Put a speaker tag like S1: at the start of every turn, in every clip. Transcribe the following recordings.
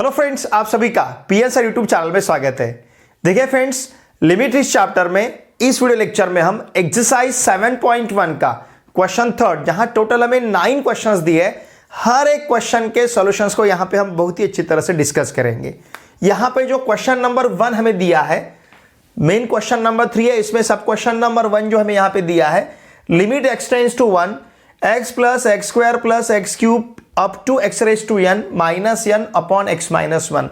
S1: Hello friends, आप सभी का पीएन सर यूट्यूब चैनल में स्वागत है। देखिए फ्रेंड्स, लिमिट इस चैप्टर में इस वीडियो लेक्चर में हम एक्सरसाइज 7.1 का क्वेश्चन थर्ड, जहां टोटल हमें 9 क्वेश्चंस दिए, हर एक क्वेश्चन के सॉल्यूशंस को यहां पे हम बहुत ही अच्छी तरह से डिस्कस करेंगे। यहां पे जो क्वेश्चन नंबर 1 हमें दिया है, मेन क्वेश्चन नंबर 3 है, इसमें सब क्वेश्चन नंबर 1 जो हमें यहां पे दिया है, limit x tends to 1 x plus x square plus x cube up to x raise to n minus n upon x minus 1,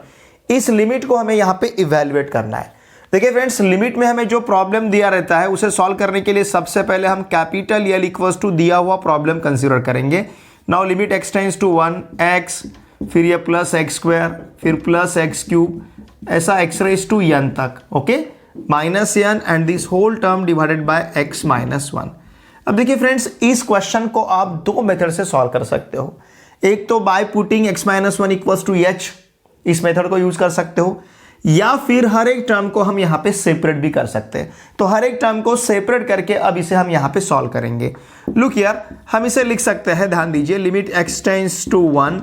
S1: इस लिमिट को हमें यहां पे इवेल्युएट करना है। देखिए फ्रेंड्स, लिमिट में हमें जो प्रॉब्लम दिया रहता है उसे सॉल्व करने के लिए सबसे पहले हम कैपिटल L इक्वल्स टू दिया हुआ प्रॉब्लम कंसीडर करेंगे। Now limit x tends to 1 x, फिर ये प्लस एक्स स्क्वायर, फिर प्लस एक्स क्यूब, ऐसा x रेज टू n तक, okay, minus n and this whole term divided by x minus 1। अब देखिए फ्रेंड्स, इस क्वेश्चन को आप दो मेथड से सॉल्व कर सकते हो। एक तो by putting x minus 1 equals to h, इस मेथड को यूज कर सकते हो, या फिर हर एक टर्म को हम यहां पे सेपरेट भी कर सकते हैं। तो हर एक टर्म को सेपरेट करके अब इसे हम यहां पे सॉल्व करेंगे। लुक यार, हम इसे लिख सकते हैं, ध्यान दीजिए, limit x tends to 1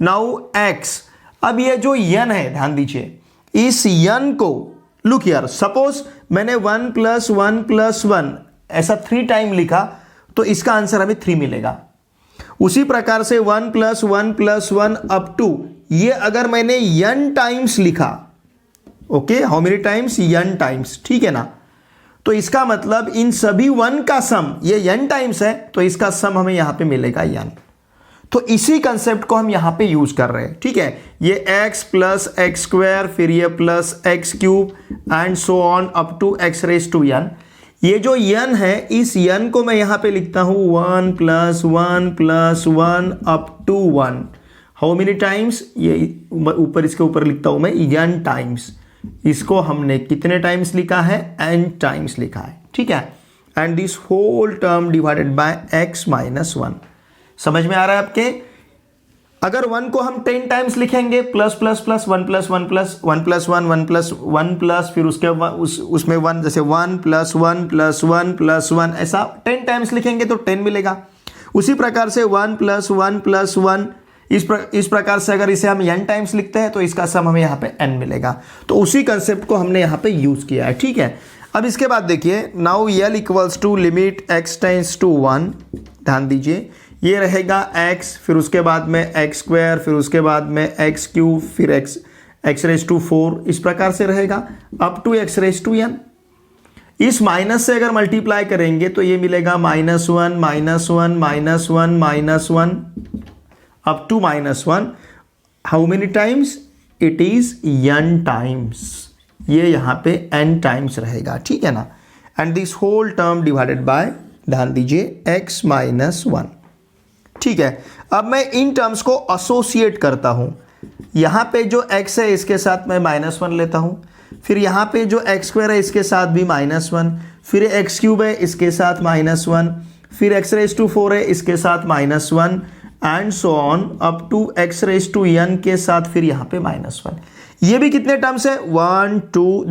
S1: now x। अब ये जो n है, ध्यान दीजिए, इस n को लुक यार, सपोज मैंने 1 प्लस 1 प्लस 1 ऐसा 3 टाइम लिखा तो इसका आंसर हमें 3 मिलेगा। उसी प्रकार से 1 प्लस 1 प्लस 1 अप टू, ये अगर मैंने n टाइम्स लिखा, okay, how many times, n times, ठीक है ना, तो इसका मतलब इन सभी 1 का सम, ये n टाइम्स है तो इसका सम हमें यहां पे मिलेगा n। तो इसी कंसेप्ट को हम यहां पे यूज कर रहे हैं, ठीक है। ये x प्लस एक्स स्क्वायर, फिर ये plus x cube and so on up to x raise to n। ये जो n है, इस n को मैं यहां पे लिखता हूं 1 plus 1 plus 1 up to 1। How many times, ये ऊपर, इसके ऊपर लिखता हूं मैं n टाइम्स। इसको हमने कितने टाइम्स लिखा है, n टाइम्स लिखा है, ठीक है। And this whole term divided by x minus 1। समझ में आ रहा है आपके? अगर 1 को हम 10 टाइम्स लिखेंगे, plus plus plus 1 plus 1 plus 1 plus 1 1 plus 1 plus, फिर उसके उसमें 1, जैसे 1 प्लस 1 प्लस 1 प्लस 1, ऐसा 10 टाइम्स लिखेंगे तो 10 मिलेगा। उसी प्रकार से 1 प्लस 1 प्लस 1, इस प्रकार से अगर इसे हम n टाइम्स लिखते हैं तो इसका सम हमें यहाँ पे n मिलेगा। तो उसी कंसेप्ट को हमने यहाँ पे यूज किया है, ठीक है। अब इसके बाद देखिए, now L equals to limit x tends to 1, ध्यान दीजिए, ये रहेगा x, फिर उसके बाद में एक्स स्क्वायर, फिर उसके बाद में एक्स क्यूब, फिर एक्स रेज टू 4, इस प्रकार से रहेगा up to x raise to n। इस माइनस से अगर मल्टीप्लाई करेंगे तो ये मिलेगा minus 1 minus 1 minus 1 minus 1 up टू माइनस 1। How many times, it is n times, ये यहां पे n टाइम्स रहेगा, ठीक है ना। And this whole term divided by, ध्यान दीजिए, x माइनस 1, ठीक है। अब मैं इन टर्म्स को एसोसिएट करता हूं। यहां पे जो x है इसके साथ मैं माइनस 1 लेता हूं, फिर यहां पे जो एक्स स्क्वायर है इसके साथ भी माइनस 1, फिर एक्स क्यूब है इसके साथ माइनस 1, फिर एक्स रेज टू 4 है इसके साथ minus 1 and so on up to x raise to n के साथ फिर यहां पे माइनस 1। ये भी कितने टर्म्स है, 1 2,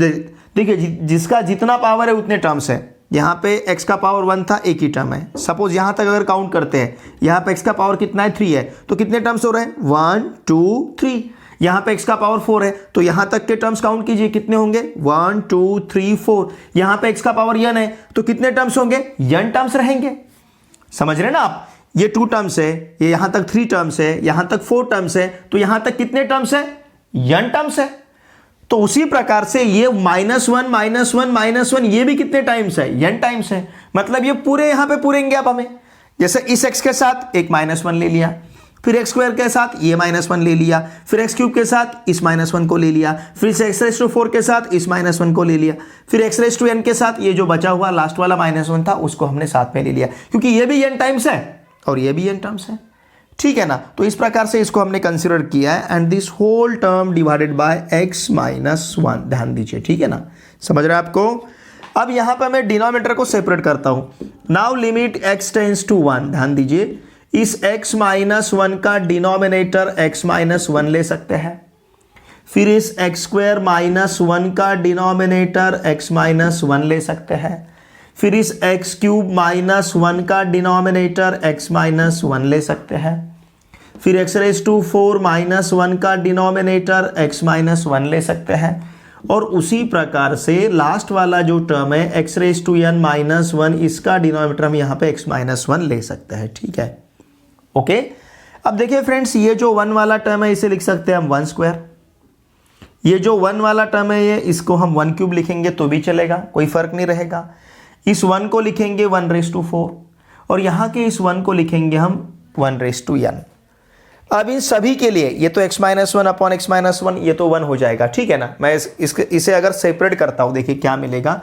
S1: देखिए जिसका जितना पावर है उतने टर्म्स है। यहाँ पे x का पावर 1 था, एक ही टर्म है। सपोज यहाँ तक अगर काउंट करते हैं, यहाँ पे x का पावर कितना है, 3 है, तो कितने टर्म्स हो रहे हैं, 1 2 3। यहाँ पे x का पावर 4 है, तो यहाँ तक के टर्म्स काउंट कीजिए, कितने होंगे, 1 2 3 4। यहाँ पे x का पावर n है, तो कितने टर्म्स होंगे, n टर्म्स रहेंगे। समझ रहे हैं ना आप? ये 2 टर्म्स है, ये यहाँ तक 3 टर्म्स है, यहाँ तक 4 टर्म्स है, तो यहाँ तक कितने टर्म्स है, n टर्म्स है। तो उसी प्रकार से ये माइनस 1 माइनस 1 माइनस 1, ये भी कितने टाइम्स है, n टाइम्स है। मतलब ये पूरे यहां पे पूरेंगे आप हमें, जैसे इस x के साथ एक माइनस 1 ले लिया, फिर एक्स स्क्वायर के साथ ये माइनस 1 ले लिया, फिर एक्स क्यूब के साथ इस माइनस 1 को ले लिया, फिर एक्स रेज टू 4 के साथ इस माइनस 1 को ले लिया, फिर एक्स रेज टू n के साथ ये जो बचा हुआ लास्ट वाला माइनस 1 था उसको हमने साथ में ले लिया, क्योंकि ये भी n टाइम्स है और ये भी n टर्म्स है, ठीक है ना। तो इस प्रकार से इसको हमने कंसीडर किया है and this whole term divided by x minus 1, ध्यान दीजिए, ठीक है ना। समझ रहे हैं आपको? अब यहां पर मैं डिनोमिनेटर को सेपरेट करता हूं। Now limit x tends to 1, ध्यान दीजिए, इस x माइनस 1 का डिनोमिनेटर x माइनस 1 ले सकते हैं, फिर इस एक्स स्क्वायर माइनस 1 का डिनोमिनेटर x माइनस 1 ले सकते हैं, फिर इस एक्स क्यूब माइनस 1 का डिनोमिनेटर x माइनस 1 ले सकते हैं, फिर x रेज टू 4 माइनस 1 का डिनोमिनेटर x माइनस 1 ले सकते हैं, और उसी प्रकार से लास्ट वाला जो टर्म है x raise to n minus 1, इसका डिनोमिनेटर हम यहाँ पे x माइनस 1 ले सकते हैं। ठीक है, ओके। अब देखिए फ्रेंड्स, ये जो 1 वाला टर्म है इसे लिख सकते हैं हम 1 स्क्वायर। ये जो 1 वाला टर्म है ये, इसको हम 1 क्यूब लिखेंगे तो भी चलेगा, कोई फर्क नहीं रहेगा। इस 1 को लिखेंगे 1 रेज टू 4, और यहाँ के इस 1 को लिखेंगे हम 1 रेज टू n। अब इन सभी के लिए ये तो x minus 1 upon x minus 1, ये तो 1 हो जाएगा। ठीक है ना, मैं इसे अगर सेपरेट करता हूँ, देखिए क्या मिलेगा।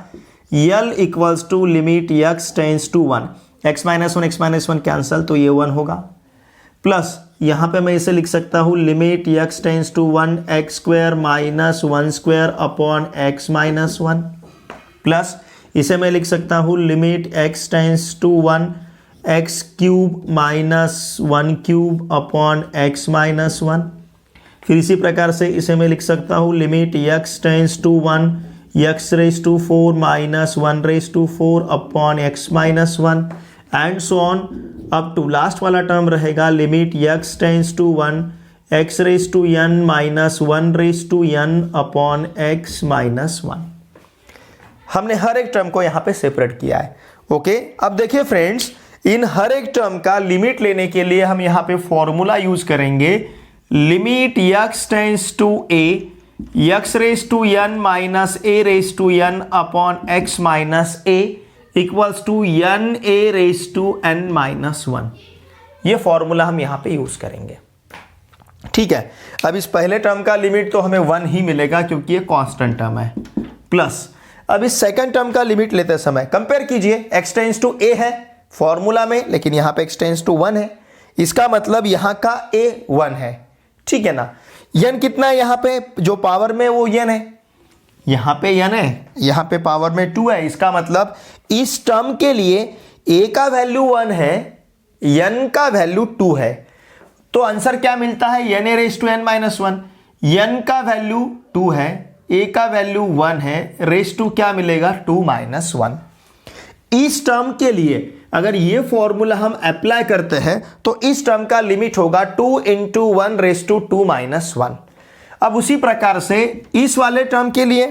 S1: L equals to limit x tends to 1, x minus 1 cancel, तो ये 1 होगा। प्लस यहाँ पे मैं इसे लिख सकता हूँ limit x tends to 1 x square minus 1 square upon x minus 1, plus इसे मैं लिख सकता हूँ limit x tends to 1 x cube minus 1 cube upon x minus 1। फिर इसी प्रकार से इसे मैं लिख सकता हूँ limit x tends to 1 x raise to 4 minus 1 raise to 4 upon x minus 1, and so on up to last वाला टर्म रहेगा limit x tends to 1 x raise to n minus 1 raise to n upon x minus 1। हमने हर एक term को यहाँ पे separate किया है। Okay, अब देखिए फ्रेंड्स, इन हर एक टर्म का लिमिट लेने के लिए हम यहाँ पे फॉर्मूला यूज करेंगे limit x tends to a x raise to n minus a raise to n upon x minus a equals to n a raise to n minus 1। ये फॉर्मूला हम यहाँ पे यूज करेंगे। ठीक है, अब इस पहले टर्म का लिमिट तो हमें 1 ही मिलेगा क्योंकि ये कांस्टेंट टर्म है। प्लस अब इस सेकंड टर्म का लिमिट लेते समय कंपेयर कीजिए, x टेंस टू a है फॉर्मूला में, लेकिन यहाँ पे x टेंस टू 1 है, इसका मतलब यहाँ का a 1 है। ठीक है ना, n कितना है यहाँ पे, जो पावर में वो n है, यहाँ पे n है, यहाँ पे पावर में 2 है। इसका मतलब इस टर्म के लिए a का वैल्यू 1 है, n का वैल्यू 2 है, तो आंसर क्या मिलता है, n a raise to n minus 1। n का वैल्यू 2 है, a का वैल्यू 1 है, रेज टू क्या मिलेगा 2 माइनस 1। इस टर्म के लिए अगर ये फॉर्मूला हम अप्लाई करते हैं तो इस टर्म का लिमिट होगा 2 इंटू 1 रेज टू 2 माइनस 1। अब उसी प्रकार से इस वाले टर्म के लिए,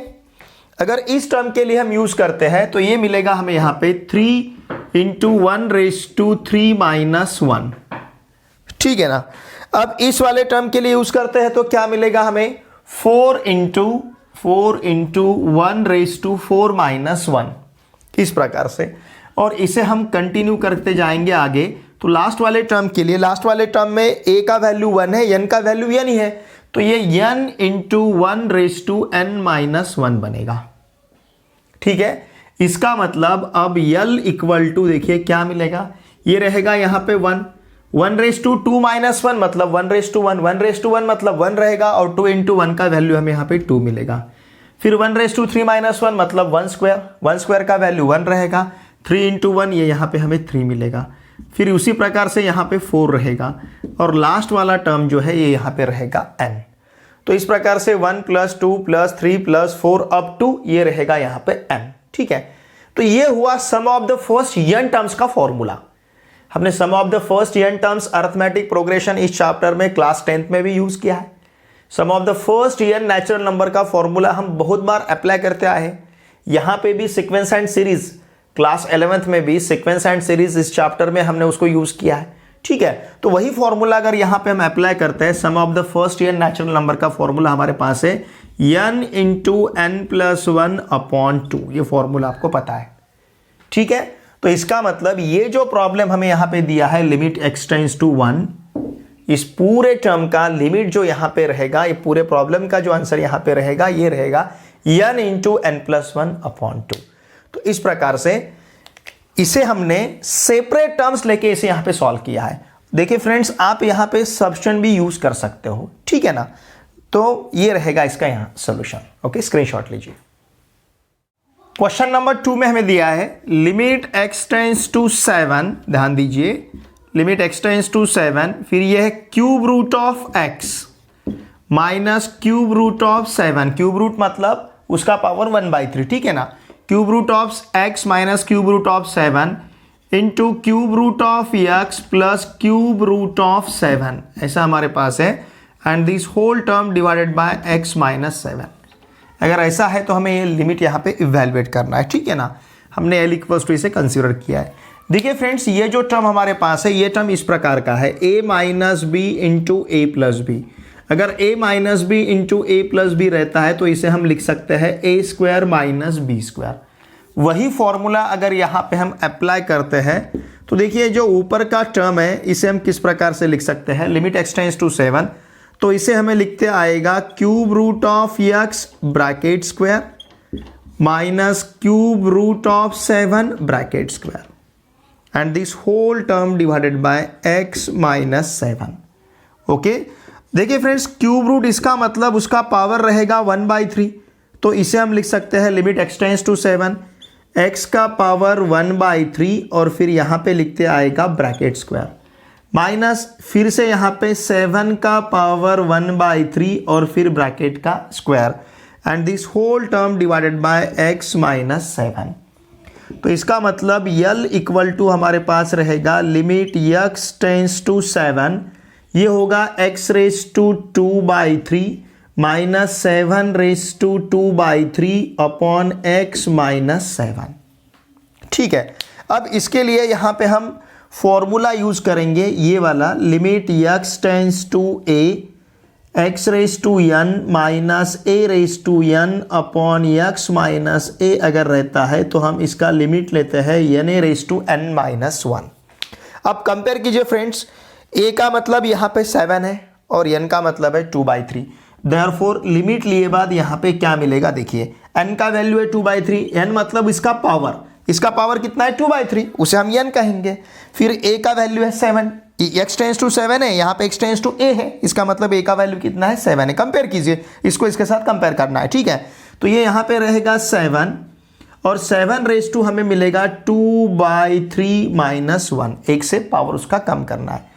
S1: अगर इस टर्म के लिए हम यूज करते हैं तो ये मिलेगा हमें यहाँ पे 3 इंटू 1 रेज टू 3 माइनस 1। ठीक है ना, अब इस वाले टर्म के लिए यूज करते हैं तो क्या मिलेगा हमें 4 इंटू 1 रेज टू 4 माइनस 1, इस प्रकार से। और इसे हम कंटिन्यू करते जाएंगे आगे, तो लास्ट वाले टर्म के लिए, लास्ट वाले टर्म में a का वैल्यू 1 है, n का वैल्यू n ही है, तो ये n into 1 raise to n minus 1 बनेगा। ठीक है, इसका मतलब अब L इक्वल टू देखिए क्या मिलेगा, ये रहेगा यहाँ पे 1 रेज टू 2 माइनस 1 मतलब 1 रेज टू 1 रेज टू 1 मतलब 1 रहेगा, और 2 इंटू 1 का वैल्यू हमें यहाँ पे 2 मिलेगा। फिर 1 रेज टू 3 माइनस 1 मतलब 1 स्क्वायर का वैल्यू 1 रहेगा, 3 इंटू 1 ये यहाँ पे हमें 3 मिलेगा। फिर उसी प्रकार से यहाँ पे 4 रहेगा, और लास्ट वाला टर्म जो है ये यहाँ पे रहेगा n। तो इस प्रकार से 1 plus 2 plus 3 plus 4 up to ये रहेगा यहाँ पे n। ठीक है, तो ये हुआ sum of the first n terms का फॉर्मूला। हमने sum of the first n terms arithmetic progression इस चैप्टर में क्लास 10th में भी यूज किया है। Sum of the first n natural number का फॉर्मूला हम बहुत बार अप्लाई करते आए हैं। यहाँ पे भी sequence and series, class 11th में भी सीक्वेंस एंड सीरीज इस चैप्टर में हमने उसको यूज किया है। ठीक है, तो वही फॉर्मूला अगर यहाँ पे हम अप्लाई करते हैं, sum of the first n natural number का फॉर्मूला हमारे पास है n into n plus 1 upon 2, ये फॉर्मूला आपको पता है। ठीक है, तो इसका मतलब ये जो प्रॉब्लम हमें यहाँ पे दिया है लिमिट x टेंस टू 1, इस पूरे टर्म का लिमिट जो यहाँ पे रहेगा, ये पूरे प्रॉब्लम का जो आंसर यहाँ पे रहेगा ये रहेगा n into n plus 1 upon 2। तो इस प्रकार से इसे हमने सेपरेट टर्म्स लेके इसे यहां पे सॉल्व किया है। देखिए फ्रेंड्स, आप यहां पे सब्स्टिट्यूशन भी यूज कर सकते हो। ठीक है ना, तो ये रहेगा इसका यहां सॉल्यूशन। ओके, स्क्रीनशॉट लीजिए। क्वेश्चन नंबर 2 में हमें दिया है लिमिट x टेंस टू 7, ध्यान दीजिए, लिमिट x टेंस टू 7, फिर यह है cube root of x minus cube root of 7, cube root मतलब उसका पावर 1/3। ठीक है ना, cube root of x minus cube root of 7 into cube root of x plus cube root of 7, ऐसा हमारे पास है, and this whole term divided by x minus 7। अगर ऐसा है तो हमें ये लिमिट यहाँ पे इवेल्युएट करना है, ठीक है ना। हमने एल इक्वल्स टू इसे कंसीडर किया है। देखिए फ्रेंड्स, ये जो टर्म हमारे पास है, ये टर्म इस प्रकार का है, a minus b into a plus b. अगर a minus b into a plus b रहता है तो इसे हम लिख सकते हैं a square minus b square. वही फॉर्मूला अगर यहाँ पे हम अप्लाई करते हैं तो देखिए जो ऊपर का टर्म है इसे हम किस प्रकार से लिख सकते हैं, लिमिट एक्स टेंड्स टू 7, तो इसे हमें लिखते आएगा cube root of x bracket square minus cube root of 7 bracket square and this whole term divided by x minus 7। Okay, देखिए फ्रेंड्स, क्यूब रूट इसका मतलब उसका पावर रहेगा 1/3, तो इसे हम लिख सकते हैं limit x tends to 7, x का पावर 1/3 और फिर यहाँ पे लिखते आएगा ब्रैकेट स्क्वायर माइनस फिर से यहाँ पे 7 का पावर 1/3 और फिर ब्रैकेट का square and this whole term divided by x minus 7। तो इसका मतलब यल इक्वल टू हमारे पास रहेगा लिमिट x टेंड्स टू 7, ये होगा x raise to 2/3 minus 7 raise to 2/3 upon x minus 7। ठीक है, अब इसके लिए यहाँ पे हम फॉर्मूला यूज करेंगे, ये वाला limit x tends to a x raise to n minus a raise to n upon x minus a अगर रहता है तो हम इसका लिमिट लेते हैं n a raise to n minus 1। अब कंपेयर कीजिए फ्रेंड्स, a का मतलब यहाँ पे 7 है और n का मतलब है 2/3, देयरफॉर लिमिट लिए बाद यहाँ पे क्या मिलेगा, देखिए n का वैल्यू है 2/3, n मतलब इसका पावर कितना है 2/3, उसे हम n कहेंगे। फिर a का वैल्यू है 7, x टेंड्स टू 7 है, यहाँ पे x टेंड्स टू a है, इसका मतलब a का वैल्यू कितना है 7 है। कंपेयर कीजिए, इसको इसके साथ कंपेयर करना है, ठीक है। तो ये यहाँ पे रहेगा 7 और 7 रेज टू हमें मिलेगा 2/3 माइनस 1, एक से पावर उसका कम करना है।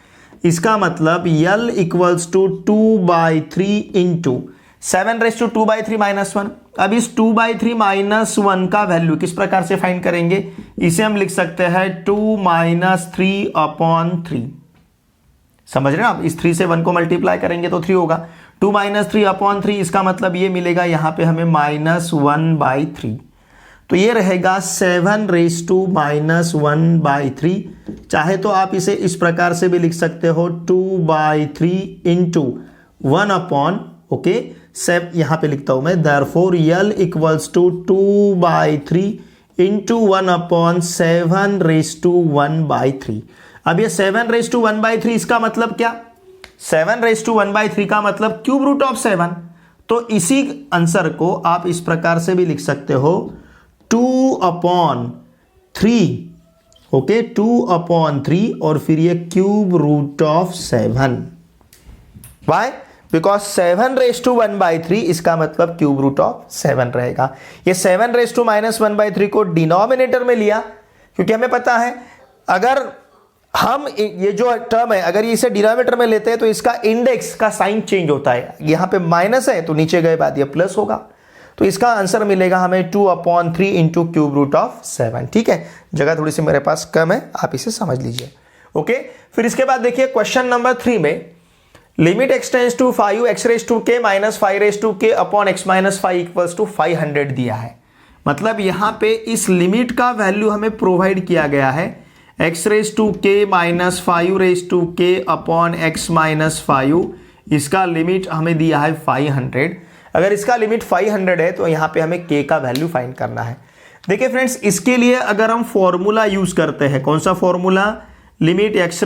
S1: इसका मतलब L equals to 2/3 into 7 raise to 2/3 minus 1। अब इस 2/3 माइनस 1 का वैल्यू किस प्रकार से फाइंड करेंगे, इसे हम लिख सकते हैं 2 माइनस 3 अपॉन 3। समझ रहे हैं आप, इस 3 से 1 को मल्टीप्लाई करेंगे तो 3 होगा, 2 माइनस 3 अपॉन 3, इसका मतलब ये मिलेगा यहाँ पे हमें माइनस 1/3। तो ये रहेगा 7 रेज टू माइनस 1/3। चाहे तो आप इसे इस प्रकार से भी लिख सकते हो 2/3 इंटू 1 अपॉन, ओके, सेव यहाँ पे लिखता हूं मैं, therefore L equals to 2/3 into 1 upon 7 raise to 1/3। अब ये 7 रेज टू 1/3 इसका मतलब क्या, 7 रेज टू 1/3 का मतलब क्यूब रूट ऑफ 7। तो इसी आंसर को आप इस प्रकार से भी लिख सकते हो 2/3, ओके, 2/3 और फिर ये cube root of 7। Why, because 7 raise to 1/3 इसका मतलब क्यूब रूट ऑफ 7 रहेगा। ये 7 रेज टू माइनस 1/3 को डिनोमिनेटर में लिया क्योंकि हमें पता है अगर हम ये जो टर्म है अगर इसे डिनोमिनेटर में लेते हैं तो इसका इंडेक्स का साइन चेंज होता है, यहाँ पे माइनस है तो नीचे गए बाद ये प्लस होगा। तो इसका आंसर मिलेगा हमें 2/3 इंटू क्यूब रूट ऑफ 7। ठीक है, जगह थोड़ी सी मेरे पास कम है, आप इसे समझ लीजिए। ओके, फिर इसके बाद देखिए क्वेश्चन नंबर 3 में limit x tends to 5 x raise to k minus 5 raise to k upon x minus 5 equals to 500 दिया है। मतलब यहाँ पे इस लिमिट का वैल्यू हमें प्रोवाइड किया गया है, x raise to k minus 5 raise to k upon x minus 5, इसका लिमिट हमें दिया है 500। अगर इसका लिमिट 500 है तो यहाँ पे हमें k का वैल्यू फाइंड करना है। देखिए फ्रेंड्स, इसके लिए अगर हम फॉर्मूला यूज करते हैं, कौन सा formula, limit x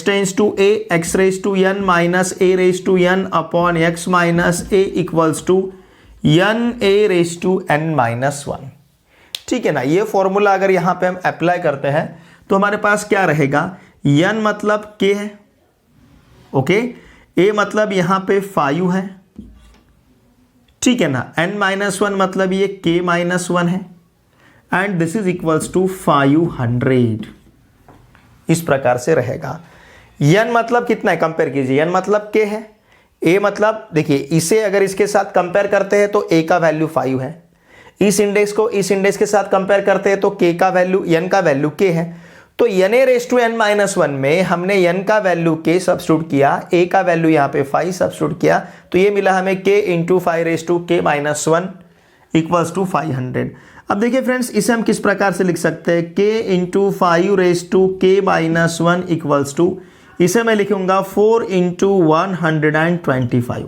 S1: tends to a x raise to n minus a raise to n upon x minus a equals to n a raise to n minus 1। ठीक है ना, ये फॉर्मूला अगर यहाँ पे हम अप्लाई करते हैं तो हमारे पास क्या रहेगा, n मतलब k है, ओके, a मतलब यहाँ पे 5 है, ठीक है ना, n माइनस 1 मतलब ये k माइनस 1 है and this is equals to 500। इस प्रकार से रहेगा। n मतलब कितना है, कंपेयर कीजिए, n मतलब k है, a मतलब देखिए इसे अगर इसके साथ कंपेयर करते हैं तो a का वैल्यू 5 है, इस इंडेक्स को इस इंडेक्स के साथ कंपेयर करते हैं तो k का वैल्यू, n का वैल्यू k है। तो n a raise to n minus one में हमने एन का वैल्यू के सब्स्टिट्यूट किया, ए का वैल्यू यहाँ पे 5 सब्स्टिट्यूट किया, तो ये मिला हमें के into 5 raise to k minus one equals to 500। अब देखिए फ्रेंड्स, इसे हम किस प्रकार से लिख सकते हैं, k into 5 raise to k minus one equals to, इसे मैं लिखूंगा 4 इंटू 125,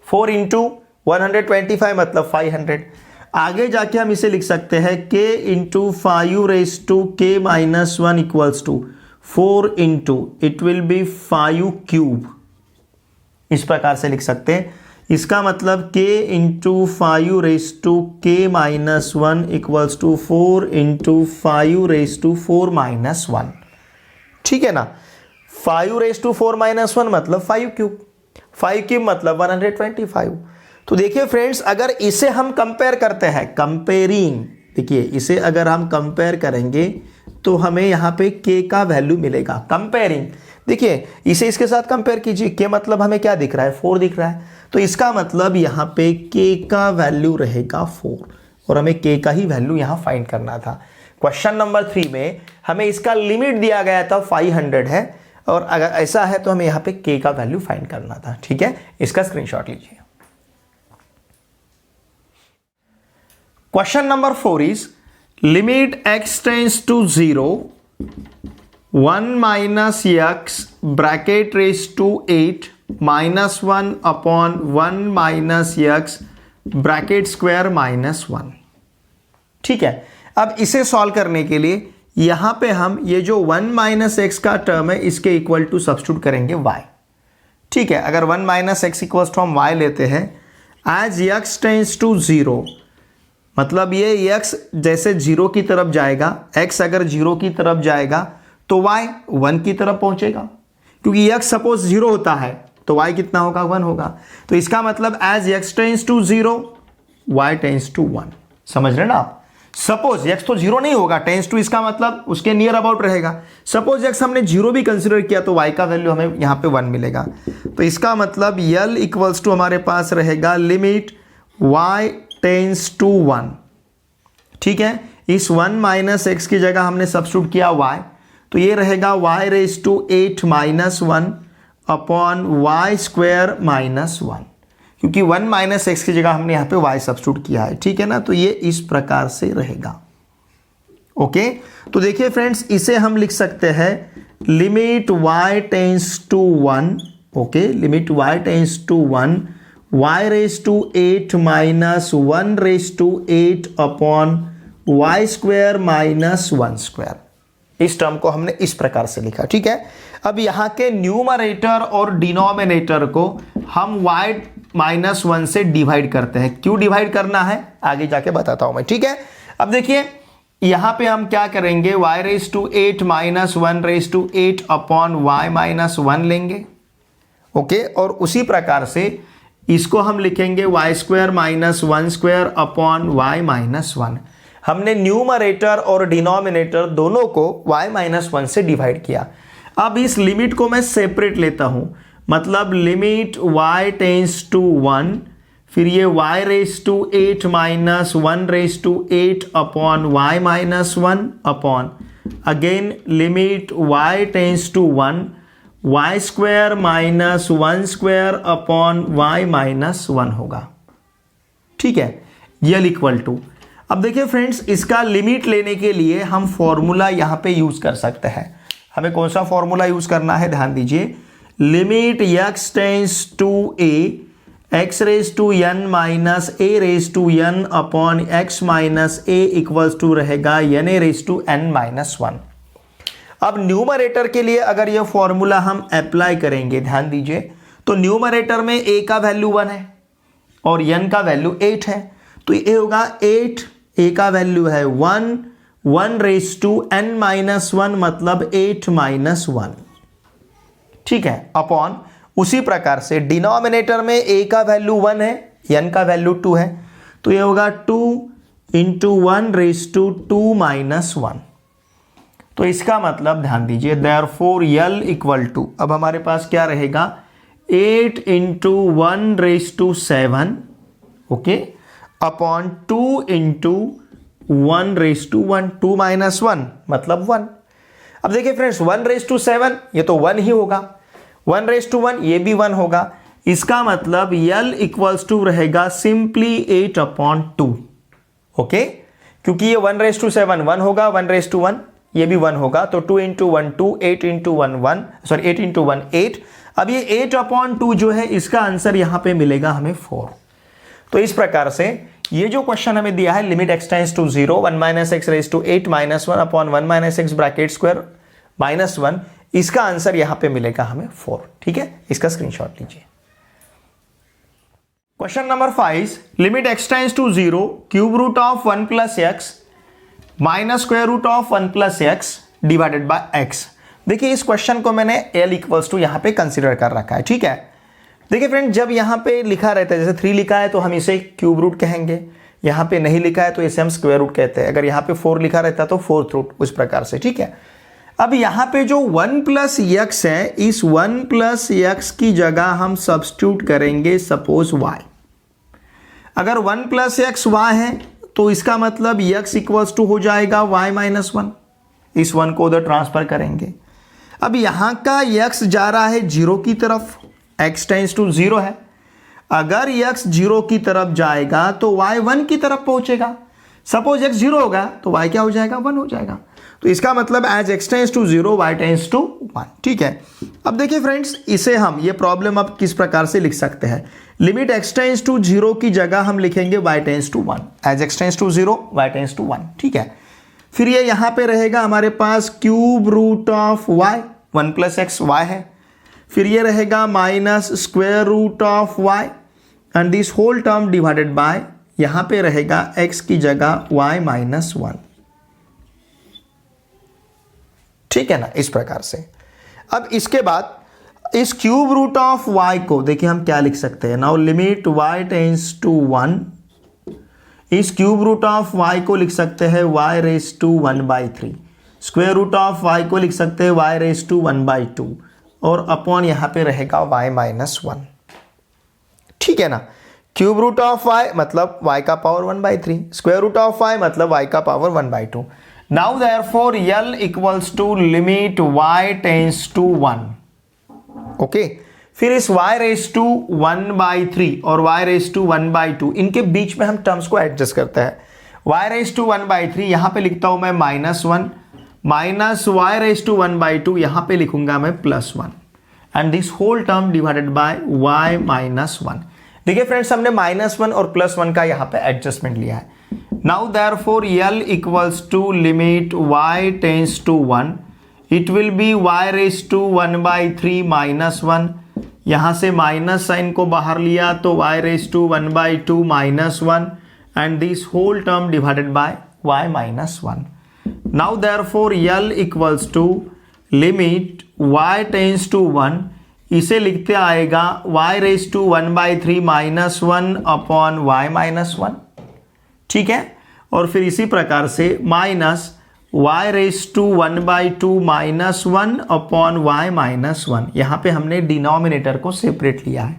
S1: 4 इंटू 125 मतलब 500। आगे जाके हम इसे लिख सकते हैं k into 5 raise to k minus one equals to 4 into it will be 5 cube, इस प्रकार से लिख सकते हैं। इसका मतलब k into 5 raise to k minus one equals to 4 into 5 raise to 4 minus one, ठीक है ना। 5 रेस टू 4 माइनस वन मतलब 5 क्यूब, 5 क्यूब मतलब 125। तो देखिए फ्रेंड्स, अगर इसे हम कंपेयर करते हैं, कंपेयरिंग, देखिए इसे अगर हम कंपेयर करेंगे तो हमें यहाँ पे k का वैल्यू मिलेगा। कंपेयरिंग, देखिए इसे इसके साथ कंपेयर कीजिए, k मतलब हमें क्या दिख रहा है, 4 दिख रहा है, तो इसका मतलब यहाँ पे k का वैल्यू रहेगा 4 और हमें k का ही वैल्यू यहाँ फाइंड करना था। क्वेश्चन नंबर 3 में हमें इसका लिमिट दिया गया था 500 है, और अगर ऐसा है तो हमें यहाँ पे k का वैल्यू फाइंड करना था, ठीक है। इसका स्क्रीनशॉट लीजिए। Question number 4 is limit x tends to 0, 1 minus x bracket raised to 8 minus 1 upon 1 minus x bracket square minus 1। ठीक है, अब इसे सॉल्व करने के लिए यहां पे हम ये जो 1 माइनस एक्स का टर्म है इसके इक्वल टू सब्स्टिट्यूट करेंगे y। ठीक है, अगर 1 माइनस एक्स इक्वल टू हम y लेते हैं, एज x टेंस टू 0 मतलब ये x जैसे 0 की तरफ जाएगा, x अगर 0 की तरफ जाएगा तो y 1 की तरफ पहुंचेगा, क्योंकि x सपोज 0 होता है तो y कितना होगा, 1 होगा। तो इसका मतलब as x tends to 0 y tends to 1। समझ रहे ना आप, सपोज x तो 0 नहीं होगा, टेंस टू इसका मतलब उसके नियर अबाउट रहेगा। सपोज x हमने 0 भी कंसिडर किया तो y का वैल्यू हमें यहाँ पे 1 मिलेगा। तो इसका मतलब L इक्वल्स टू हमारे पास रहेगा लिमिट y टेंस टू 1। ठीक है, इस 1 माइनस एक्स की जगह हमने सब्स्टिट्यूट किया y, तो ये रहेगा y raise to 8 minus 1 upon Y square minus 1, क्योंकि 1 माइनस एक्स की जगह हमने यहाँ पे y सब्स्टिट्यूट किया है। ठीक है ना, तो ये इस प्रकार से रहेगा। ओके, तो देखिए फ्रेंड्स, इसे हम लिख सकते हैं limit y tends to 1, okay, limit y tends to 1 y raise to 8 minus 1 raise to 8 upon Y square minus 1 square. इस टर्म को हमने इस प्रकार से लिखा। ठीक है, अब यहाँ के न्यूमरेटर और डिनोमिनेटर को हम y माइनस 1 से डिवाइड करते हैं। क्यों डिवाइड करना है आगे जाके बताता हूं मैं। ठीक है, अब देखिए यहां पे हम क्या करेंगे, y raise to 8 minus 1 raise to 8 upon y minus 1 लेंगे। ओके, और उसी प्रकार से इसको हम लिखेंगे y square minus 1 square upon y minus 1। हमने न्यूमरेटर और डिनोमिनेटर दोनों को y माइनस 1 से डिवाइड किया। अब इस लिमिट को मैं सेपरेट लेता हूं, मतलब लिमिट y टेंस टू 1, फिर ये y raise to 8 minus 1 raise to 8 upon y minus 1 again अगेन लिमिट y tends to 1 y square minus 1 square upon y minus 1 होगा। ठीक है, यल इक्वल टू। अब देखिए फ्रेंड्स, इसका लिमिट लेने के लिए हम फॉर्मूला यहां पे यूज कर सकते हैं। हमें कौन सा फॉर्मूला यूज करना है, ध्यान दीजिए, limit x tends to a x raise to n minus a raise to n upon x minus a equals to रहेगा n a raise to n minus 1। अब न्यूमरेटर के लिए अगर यह फॉर्मूला हम अप्लाई करेंगे, ध्यान दीजिए, तो न्यूमरेटर में a का वैल्यू 1 है और n का वैल्यू 8 है, तो ये होगा 8, a का वैल्यू है 1, 1 रेज टू n माइनस 1 मतलब 8 माइनस 1। ठीक है, अपॉन उसी प्रकार से डिनोमिनेटर में a का वैल्यू 1 है, n का वैल्यू 2 है, तो ये होगा 2 इंटू 1 रेज टू 2 माइनस 1। तो इसका मतलब ध्यान दीजिए, देयरफॉर L इक्वल टू, अब हमारे पास क्या रहेगा, 8 into 1 raise to 7, okay, upon 2 into 1 raise to 1, 2 minus 1 मतलब 1। अब देखिए फ्रेंड्स 1:7 ये तो 1 ही होगा, 1:1 ये भी 1 होगा, इसका मतलब L इक्वल्स टू रहेगा सिंपली 8/2। ओके, क्योंकि ये 1:7 1 होगा, 1:1 ये भी 1 होगा, तो 2 × 1 2, 8 × 1 1, सॉरी 8 × 1 8। अब ये 8/2 जो है इसका आंसर यहां पे मिलेगा हमें 4। तो इस प्रकार से ये जो क्वेश्चन हमें दिया है limit x tends to 0 1 - x raise to 8 - 1 upon 1 - x bracket square -1, इसका आंसर यहां पे मिलेगा हमें 4। ठीक है, इसका स्क्रीनशॉट लीजिए। Question number 5, limit x tends to 0 cube root of 1 + x minus square root of 1 + x divided by x। देखिए इस क्वेश्चन को मैंने L इक्वल्स टू यहां पे कंसीडर कर रखा है। ठीक है, देखिए फ्रेंड जब यहाँ पे लिखा रहता है, जैसे 3 लिखा है तो हम इसे क्यूब रूट कहेंगे, यहाँ पे नहीं लिखा है तो इसे हम स्क्वायर रूट कहते हैं, अगर यहाँ पे 4 लिखा रहता है तो फोर्थ रूट, उस प्रकार से। ठीक है, अब यहाँ पे जो 1 + x है, इस 1 + x की जगह हम सब्स्टिट्यूट करेंगे सपोज y। अगर 1 + x y है तो इसका मतलब x इक्वल्स टू हो जाएगा y - 1, इस 1 को उधर ट्रांसफर करेंगे। अब यहाँ का x जा रहा है 0 की तरफ, x टेंड्स टू 0 है, अगर x 0 की तरफ जाएगा तो y 1 की तरफ पहुंचेगा। सपोज x 0 होगा तो y क्या हो जाएगा, 1 हो जाएगा। तो इसका मतलब as x tends to 0 y tends to 1। ठीक है, अब देखिए फ्रेंड्स इसे हम ये प्रॉब्लम अब किस प्रकार से लिख सकते हैं, लिमिट x टेंड्स टू 0 की जगह हम लिखेंगे y tends to 1, as x tends to 0 y tends to 1। ठीक है, फिर ये यहां पे रहेगा हमारे पास cube root of y, 1 + x y है, फिर ये रहेगा minus square root of y and this whole term divided by, यहां पे रहेगा x की जगह y - 1। ठीक है ना, इस प्रकार से। अब इसके बाद इस क्यूब रूट ऑफ y को देखिए हम क्या लिख सकते हैं, now limit y tends to 1, इस क्यूब रूट ऑफ y को लिख सकते हैं y raise to 1/3, square root of y को लिख सकते हैं y रेज़ टू 1/2 और अपॉन यहां पे रहेगा y - 1। ठीक है ना, क्यूब रूट ऑफ y मतलब y का power 1/3, square root of y मतलब y का power 1/2। Now therefore L equals to limit y tends to 1। Okay, फिर इस y रेज़ टू 1/3 और y रेज़ टू 1/2 इनके बीच में हम टर्म्स को एडजस्ट करते हैं। y रेज़ टू 1/3 यहां पे लिखता हूं मैं -1 माइनस y रेज़ टू 1/2 यहां पे लिखूंगा मैं +1 and this whole term divided by y - 1। देखिए फ्रेंड्स हमने -1 और +1 का यहां पे एडजस्टमेंट लिया है। Now therefore L equals to limit y tends to 1, it will be y raise to 1/3 -1, यहां से माइनस साइन को बाहर लिया तो y raise to 1/2 -1 and this whole term divided by y - 1। Now therefore L equals to limit y tends to 1, इसे लिखते आएगा y raise to 1/3 -1 upon y - 1। ठीक है, और फिर इसी प्रकार से minus y raise to 1/2 -1 upon y - 1। यहां पे हमने डिनोमिनेटर को सेपरेट लिया है।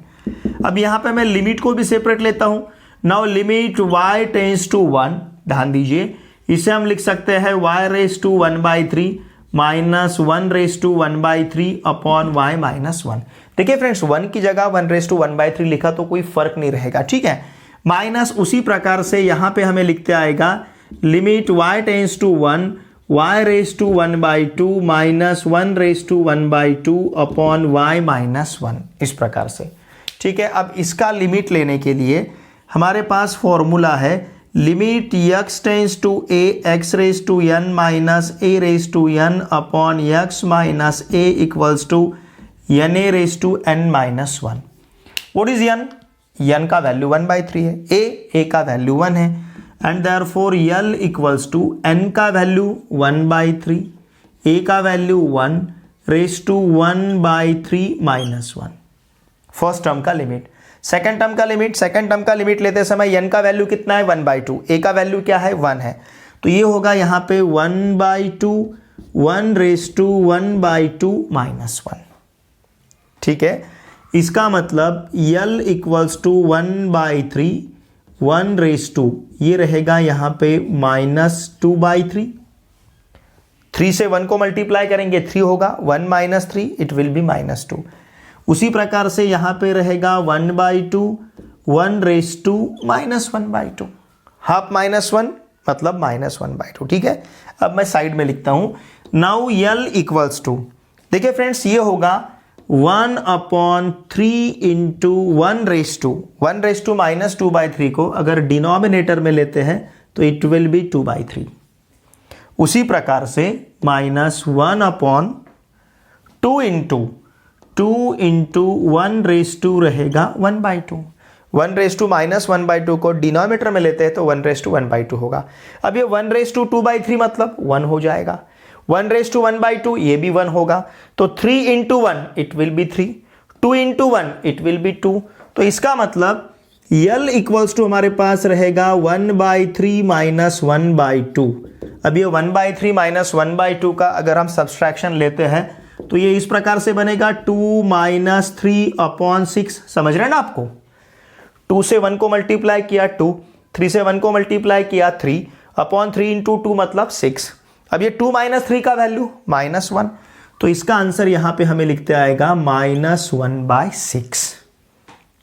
S1: अब यहां पे मैं लिमिट को भी सेपरेट लेता हूं। Now limit y tends to 1, ध्यान दीजिए, इसे हम लिख सकते हैं y raise to 1/3 minus 1 raise to 1/3 upon y - 1। देखिए फ्रेंड्स 1 की जगह 1 रेज़ टू 1/3 लिखा तो कोई फर्क नहीं रहेगा। ठीक है, माइनस उसी प्रकार से यहां पे हमें लिखते आएगा limit y tends to 1 y raise to 1/2 minus 1 raise to 1/2 upon y - 1, इस प्रकार से। ठीक है, अब इसका लिमिट लेने के लिए हमारे पास फॉर्मूला है limit x tends to a x raise to n minus a raise to n upon x minus a equals to n a raise to n - 1। What is n का वैल्यू 1/3 है, a का value 1 है and therefore L equals to n का value 1/3, a का value 1 raise to 1/3 -1। First term का limit. Second term का limit, second term का limit लेते समय n का वैल्यू कितना है 1/2, a का वैल्यू क्या है 1 है, तो ये होगा यहाँ पे 1/2 1 रेज़ टू 1/2 -1। ठीक है, इसका मतलब L equals to 1/3 1 raise to, ये रहेगा यहाँ पे -2/3, 3 से 1 को मल्टीप्लाई करेंगे 3 होगा, 1 माइनस 3 इट विल बी -2। उसी प्रकार से यहाँ पे रहेगा 1/2 1 रेज टू -1/2, हाफ -1 मतलब -1/2। ठीक है, अब मैं साइड में लिखता हूं। नाउ L इक्वल्स टू, देखिए फ्रेंड्स ये होगा 1/3 इंटू 1 रेज टू -2/3 को अगर डिनोमिनेटर में लेते हैं तो इट विल बी 2/3। उसी प्रकार से -1/2 इंटू 1 रेज टू रहेगा 1/2। 1 रेज टू -1/2 को डिनोमिनेटर में लेते हैं तो 1 रेज टू 1/2 होगा। अब ये 1 रेज टू 2/3 मतलब 1 हो जाएगा, 1 रेज टू 1/2 ये भी 1 होगा, तो 3 into 1 it will B 3, 2 into 1 it will B 2। तो इसका मतलब L इक्वल्स टू हमारे पास रहेगा 1/3 -1/2। अब ये 1/3 -1/2 का अगर हम सब्सट्रैक्शन लेते हैं तो ये इस प्रकार से बनेगा 2 - 3/6। समझ रहे हैं ना आपको, 2 से 1 को मल्टीप्लाई किया 2, 3 से 1 को मल्टीप्लाई किया 3/3 इंटू 2 मतलब 6। अब ये 2 - 3 का वैल्यू -1, तो इसका आंसर यहां पे हमें लिखते आएगा -1/6।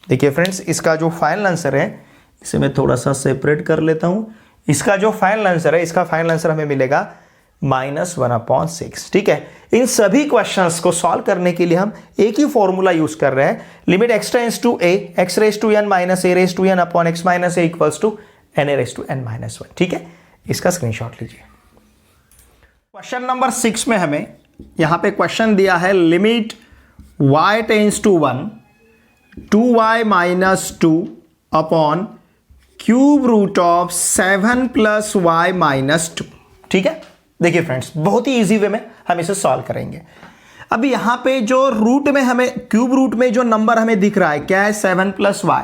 S1: देखिए फ्रेंड्स, इसका जो फाइनल आंसर है इसे मैं थोड़ा सा सेपरेट कर लेता हूं। इसका जो फाइनल आंसर है, इसका फाइनल आंसर हमें मिलेगा -1/6। ठीक है, इन सभी क्वेश्चंस को सॉल्व करने के लिए हम एक ही फॉर्मूला यूज कर रहे हैं, limit x tends to a x raise to n minus a raise to n upon x minus a equals to n a raise to n minus 1। ठीक है, इसका स्क्रीनशॉट लीजिए। क्वेश्चन नंबर 6 में हमें यहां पे क्वेश्चन दिया है, limit y tends to 1 2y minus 2 upon cube root of 7 plus y minus 2। ठीक है, देखिए फ्रेंड्स, बहुत ही इजी वे में हम इसे सॉल्व करेंगे। अब यहां पे जो रूट में हमें, क्यूब रूट में जो नंबर हमें दिख रहा है क्या है, 7 प्लस y,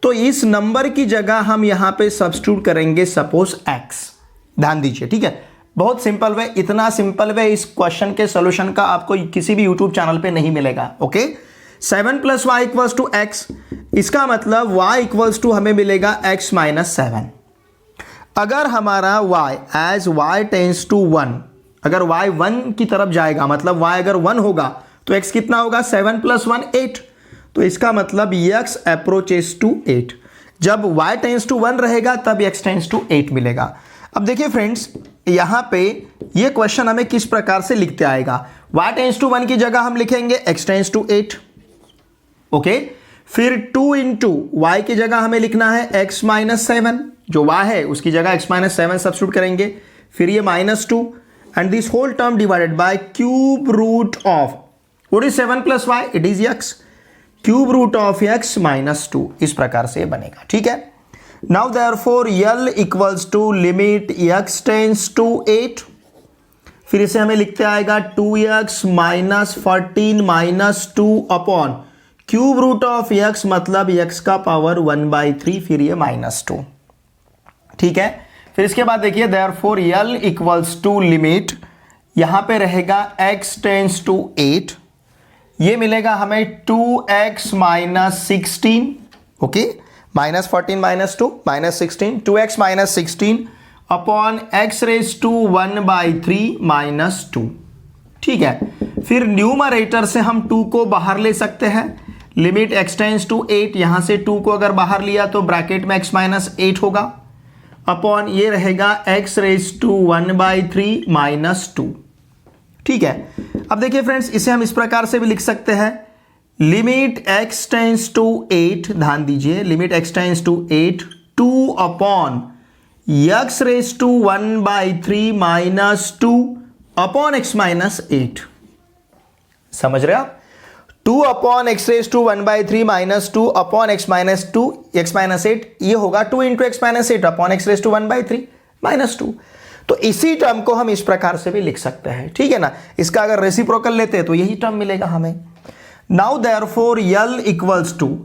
S1: तो इस नंबर की जगह हम यहां पे सब्स्टिट्यूट करेंगे सपोज x। ध्यान दीजिए, ठीक है, बहुत सिंपल वे, इतना सिंपल वे इस क्वेश्चन के सोल्यूशन का आपको किसी भी यूट्यूब चैनल पे नहीं मिलेगा। Okay, 7 plus y equals to x, इसका मतलब y इक्वल्स टू हमें मिलेगा x माइनस 7। अगर हमारा y as y tends to 1, अगर y 1 की तरफ जाएगा, मतलब y अगर 1 होगा तो x कितना होगा, 7 प्लस 1 8, तो इसका मतलब x अप्रोचेस टू 8। जब y टेंस टू 1 रहेगा तब x टेंस टू 8 मिलेगा। अब देखिए फ्रेंड्स, यहां पे ये क्वेश्चन हमें किस प्रकार से लिखते आएगा, y टेंस टू 1 की जगह हम लिखेंगे x टेंस टू 8। ओके, फिर 2 इंटू वाई की जगह हमें लिखना है x माइनस 7, जो y है उसकी जगह x माइनस 7 सब्स्टिट्यूट करेंगे, फिर ये -2 and this whole term divided by cube root of, what is 7 plus y, it is x, cube root of x minus 2। इस प्रकार से बनेगा। ठीक है, now therefore L equals to limit x tends to 8, फिर इसे हमें लिखते आएगा 2x minus 14 minus 2 upon cube root of x, मतलब x का पावर 1/3, फिर ये -2। ठीक है, फिर इसके बाद देखिए therefore L equals to limit, यहां पे रहेगा x टेंस टू 8, ये मिलेगा हमें 2x minus 16। Okay, -14 -2 -16, 2x minus 16 upon x raise to 1/3 -2। ठीक है, फिर न्यूमरेटर से हम 2 को बाहर ले सकते हैं, लिमिट x टेंस टू 8, यहां से 2 को अगर बाहर लिया तो ब्रैकेट में x माइनस 8 होगा, अपॉन ये रहेगा x रेज टू 1/3 -2। ठीक है, अब देखिए फ्रेंड्स, इसे हम इस प्रकार से भी लिख सकते हैं, लिमिट x टेंस टू 8, ध्यान दीजिए, limit x tends to 8 2 upon x raise to 1/3 -2 upon x minus 8। समझ रहे आप, 2 upon x raise to 1/3 -2 upon x minus 2 x minus 8, ये होगा 2 into x minus 8 upon x raise to 1/3 -2। तो इसी term को हम इस प्रकार से भी लिख सकते हैं। ठीक है ना, इसका अगर रेसिप्रोकल लेते हैं तो यही टर्म मिलेगा हमें। Now therefore L equals to,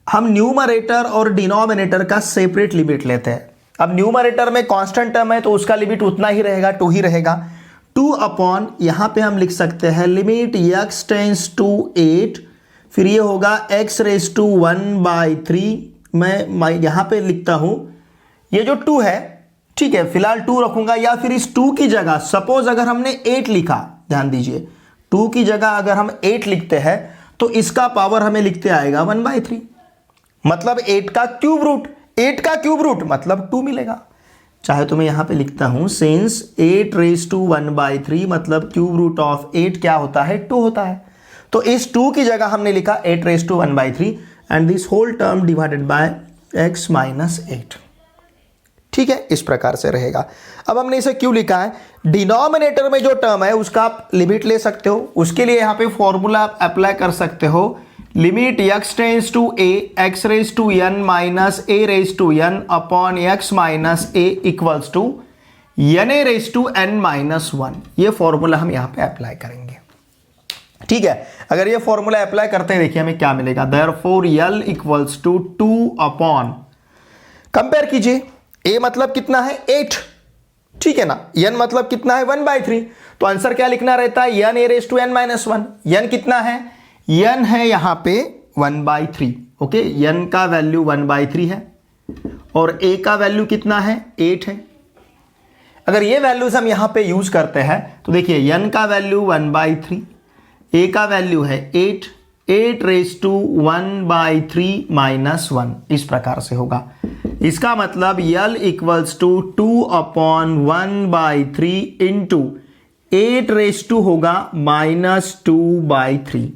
S1: हम न्यूमरेटर और डिनोमिनेटर का सेपरेट लिमिट लेते हैं। अब न्यूमरेटर में कांस्टेंट टर्म है तो उसका लिमिट उतना ही रहेगा, 2 ही रहेगा, 2 अपॉन, यहां पे हम लिख सकते हैं लिमिट x टेंस टू 8, फिर ये होगा x रेज टू 1/3। मैं यहां पे लिखता हूं, ये जो 2 है ठीक है, फिलहाल 2 रखूंगा, या फिर इस 2 की जगह सपोज अगर हमने 8 लिखा, ध्यान दीजिए 2 की जगह अगर हम 8 लिखते हैं तो इसका पावर हमें लिखते आएगा 1/3, मतलब 8 का क्यूब रूट, 8 का क्यूब रूट मतलब 2 मिलेगा। चाहे तो मैं यहां पे लिखता हूं सिंस 8 रेज टू 1/3 मतलब क्यूब रूट ऑफ 8 क्या होता है, 2 होता है। तो इस 2 की जगह हमने लिखा 8 raise to 1/3 and this whole term divided by x minus 8। ठीक है, इस प्रकार से रहेगा। अब हमने इसे क्यों लिखा है, डिनोमिनेटर में जो टर्म है उसका आप लिमिट ले सकते हो, उसके लिए यहां पे फॉर्मूला आप अप्लाई कर सकते हो, limit x tends to a x raise to n minus a raise to n upon x minus a equals to n a raise to n minus 1। ये फॉर्मूला हम यहां पे अप्लाई करेंगे। ठीक है, अगर ये फॉर्मूला अप्लाई करते हैं देखिए हमें क्या मिलेगा, therefore L equals to 2 upon, compare कीजिए, a मतलब कितना है 8, ठीक है ना, n मतलब कितना है 1/3, तो आंसर क्या लिखना रहता है n a raise to n minus 1। n कितना है, n है यहां पे 1/3, ओके, n का वैल्यू 1/3 है और a का वैल्यू कितना है 8 है। अगर ये वैल्यूज हम यहां पे यूज करते हैं तो देखिए n का वैल्यू 1/3, a का वैल्यू है 8 रेज टू 1/3 माइनस 1, इस प्रकार से होगा। इसका मतलब L equals to 2 upon 1/3 into 8 raise to होगा माइनस 2/3।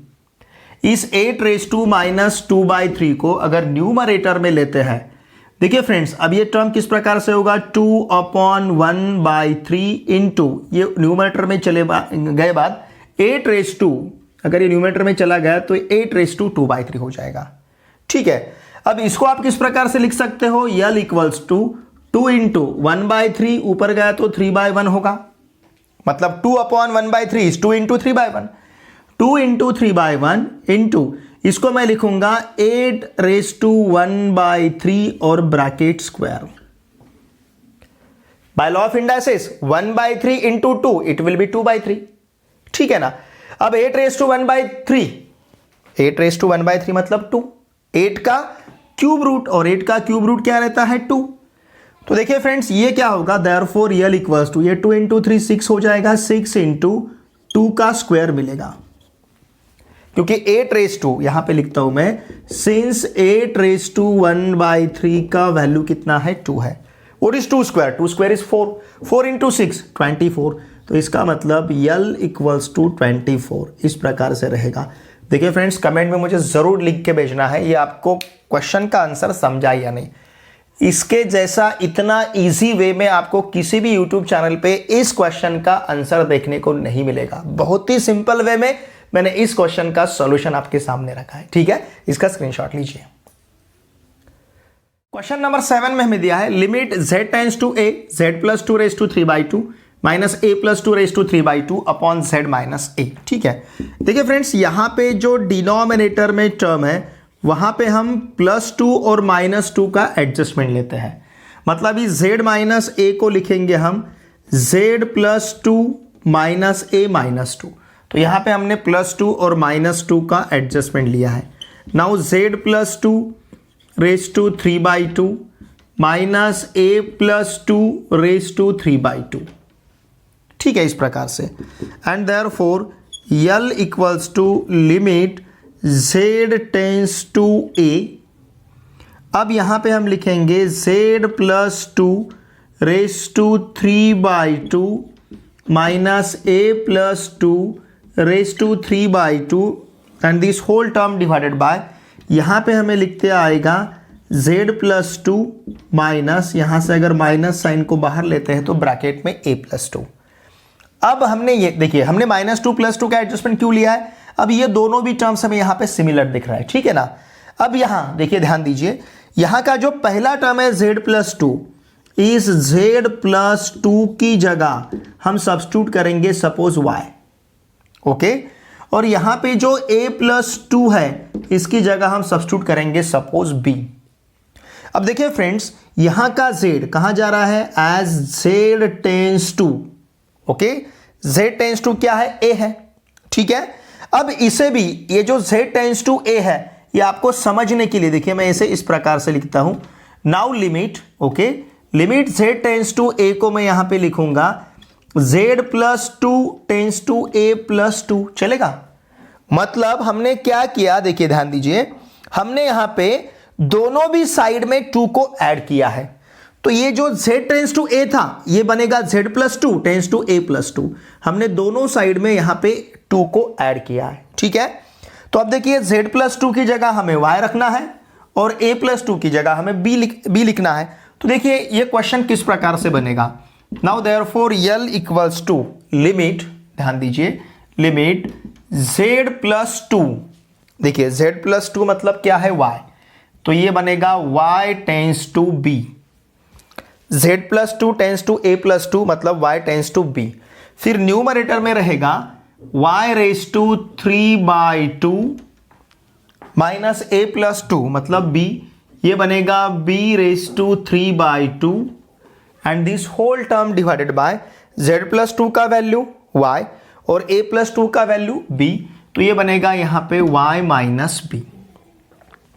S1: इस 8 रेज टू माइनस 2/3 को अगर न्यूमरेटर में लेते हैं, देखिए फ्रेंड्स अब ये टर्म किस प्रकार से होगा, 2 अपॉन 1/3 इंटू, ये न्यूमरेटर में चले गए बाद 8 रेज टू, अगर ये न्यूमरेटर में चला गया तो 8 रेज टू 2/3 हो जाएगा। ठीक है, अब इसको आप किस प्रकार से लिख सकते हो, L इक्वल्स टू 2 इंटू 1/3, ऊपर गया तो 3/1 होगा, मतलब 2 अपॉन 1/3 2 इंटू 3/1, 2 इंटू 3/1 इंटू इसको मैं लिखूंगा 8 रेज टू 1/3 और bracket square. By law of indices 1/3 into 2 it will B 2/3, ठीक है ना। अब 8 रेज टू 1/3, 8 रेज टू 1/3 मतलब 2, 8 का क्यूब रूट, और 8 का क्यूब रूट क्या रहता है 2। तो देखिए फ्रेंड्स ये क्या होगा, देयरफॉर L इक्वल्स टू, ये 2 इंटू 3 6 हो जाएगा, 6 इंटू 2 का स्क्वायर मिलेगा, क्योंकि 8 रेज टू यहां पे लिखता हूं मैं, सिंस 8 रेज टू 1/3 का वैल्यू कितना है 2 है। What is 2 square, 2 square is 4, 4 into 6 24, तो इसका मतलब L इक्वल्स टू 24, इस प्रकार से रहेगा। देखिए फ्रेंड्स कमेंट में मुझे जरूर लिख के भेजना है ये आपको क्वेश्चन का आंसर समझा या नहीं। इसके जैसा इतना इजी वे में आपको किसी भी यूट्यूब चैनल पे इस क्वेश्चन का आंसर देखने को नहीं मिलेगा। बहुत ही सिंपल वे में मैंने इस क्वेश्चन का सॉल्यूशन आपके सामने रखा है, ठीक है, इसका स्क्रीनशॉट लीजिए। क्वेश्चन नंबर 7 में हमें दिया है limit z tends to a z plus 2 raise to 3/2 minus a plus 2 raise to 3/2 upon z minus a। ठीक है, देखिए फ्रेंड्स यहां पे जो डिनोमिनेटर में टर्म है वहां पे हम +2 और -2 का एडजस्टमेंट लेते हैं, मतलब इस z माइनस a को लिखेंगे हम z plus 2 minus a minus 2, तो यहां पे हमने +2 और -2 का एडजस्टमेंट लिया है। Now z plus 2 raise to 3/2 minus a plus 2 raise to 3/2, ठीक है, इस प्रकार से। And therefore L equals to limit z tends to a, अब यहां पे हम लिखेंगे z plus 2 raise to 3/2 minus a plus 2 raise to 3/2 and this whole term divided by, यहां पे हमें लिखते आएगा z प्लस 2 माइनस, यहां से अगर माइनस साइन को बाहर लेते हैं तो ब्रैकेट में a प्लस 2। अब हमने ये देखिए हमने -2 +2 का एडजस्टमेंट क्यों लिया है, अब ये दोनों भी टर्म्स हमें यहां पे सिमिलर दिख रहा है, ठीक है ना। अब यहां देखिए ध्यान दीजिए, यहां का जो पहला टर्म है z प्लस 2, इस z प्लस 2 की जगह हम सब्स्टिट्यूट करेंगे सपोज y, ओके, और यहां पे जो a प्लस 2 है इसकी जगह हम सब्स्टिट्यूट करेंगे सपोज b। अब देखिए फ्रेंड्स यहां का z कहां जा रहा है, as z tends to, okay, z tends to क्या है a है, ठीक है। अब इसे भी ये जो z टेंस टू a है ये आपको समझने के लिए देखिए मैं इसे इस प्रकार से लिखता हूं, now limit, okay, limit z tends to a को मैं यहां पे लिखूंगा z plus two tends to a plus two, चलेगा। मतलब हमने क्या किया, देखिए ध्यान दीजिए, हमने यहां पे दोनों भी साइड में 2 को ऐड किया है। तो ये जो z टेंस टू a था ये बनेगा z plus two tends to a plus two. हमने दोनों साइड में यहां पे 2 को ऐड किया है, ठीक है। तो अब देखिए z प्लस टू की जगह हमें y रखना है और a प्लस टू की जगह हमें b लिखना है। तो देखिए ये क्वेश्चन किस प्रकार से बनेगा। Now therefore l equals to limit, ध्यान दीजिए, लिमिट z प्लस टू, देखिए z प्लस टू मतलब क्या है y, तो ये बनेगा y tends to b। z plus two tends to a plus two मतलब y टेंस टू b। फिर न्यूमरेटर में रहेगा y raise to 3/2 minus a plus two मतलब b, ये बनेगा b raise to 3/2 and this whole term divided bye z plus to का value y और a plus to का वैल्यू b, तो ये बनेगा यहां पे y माइनस b।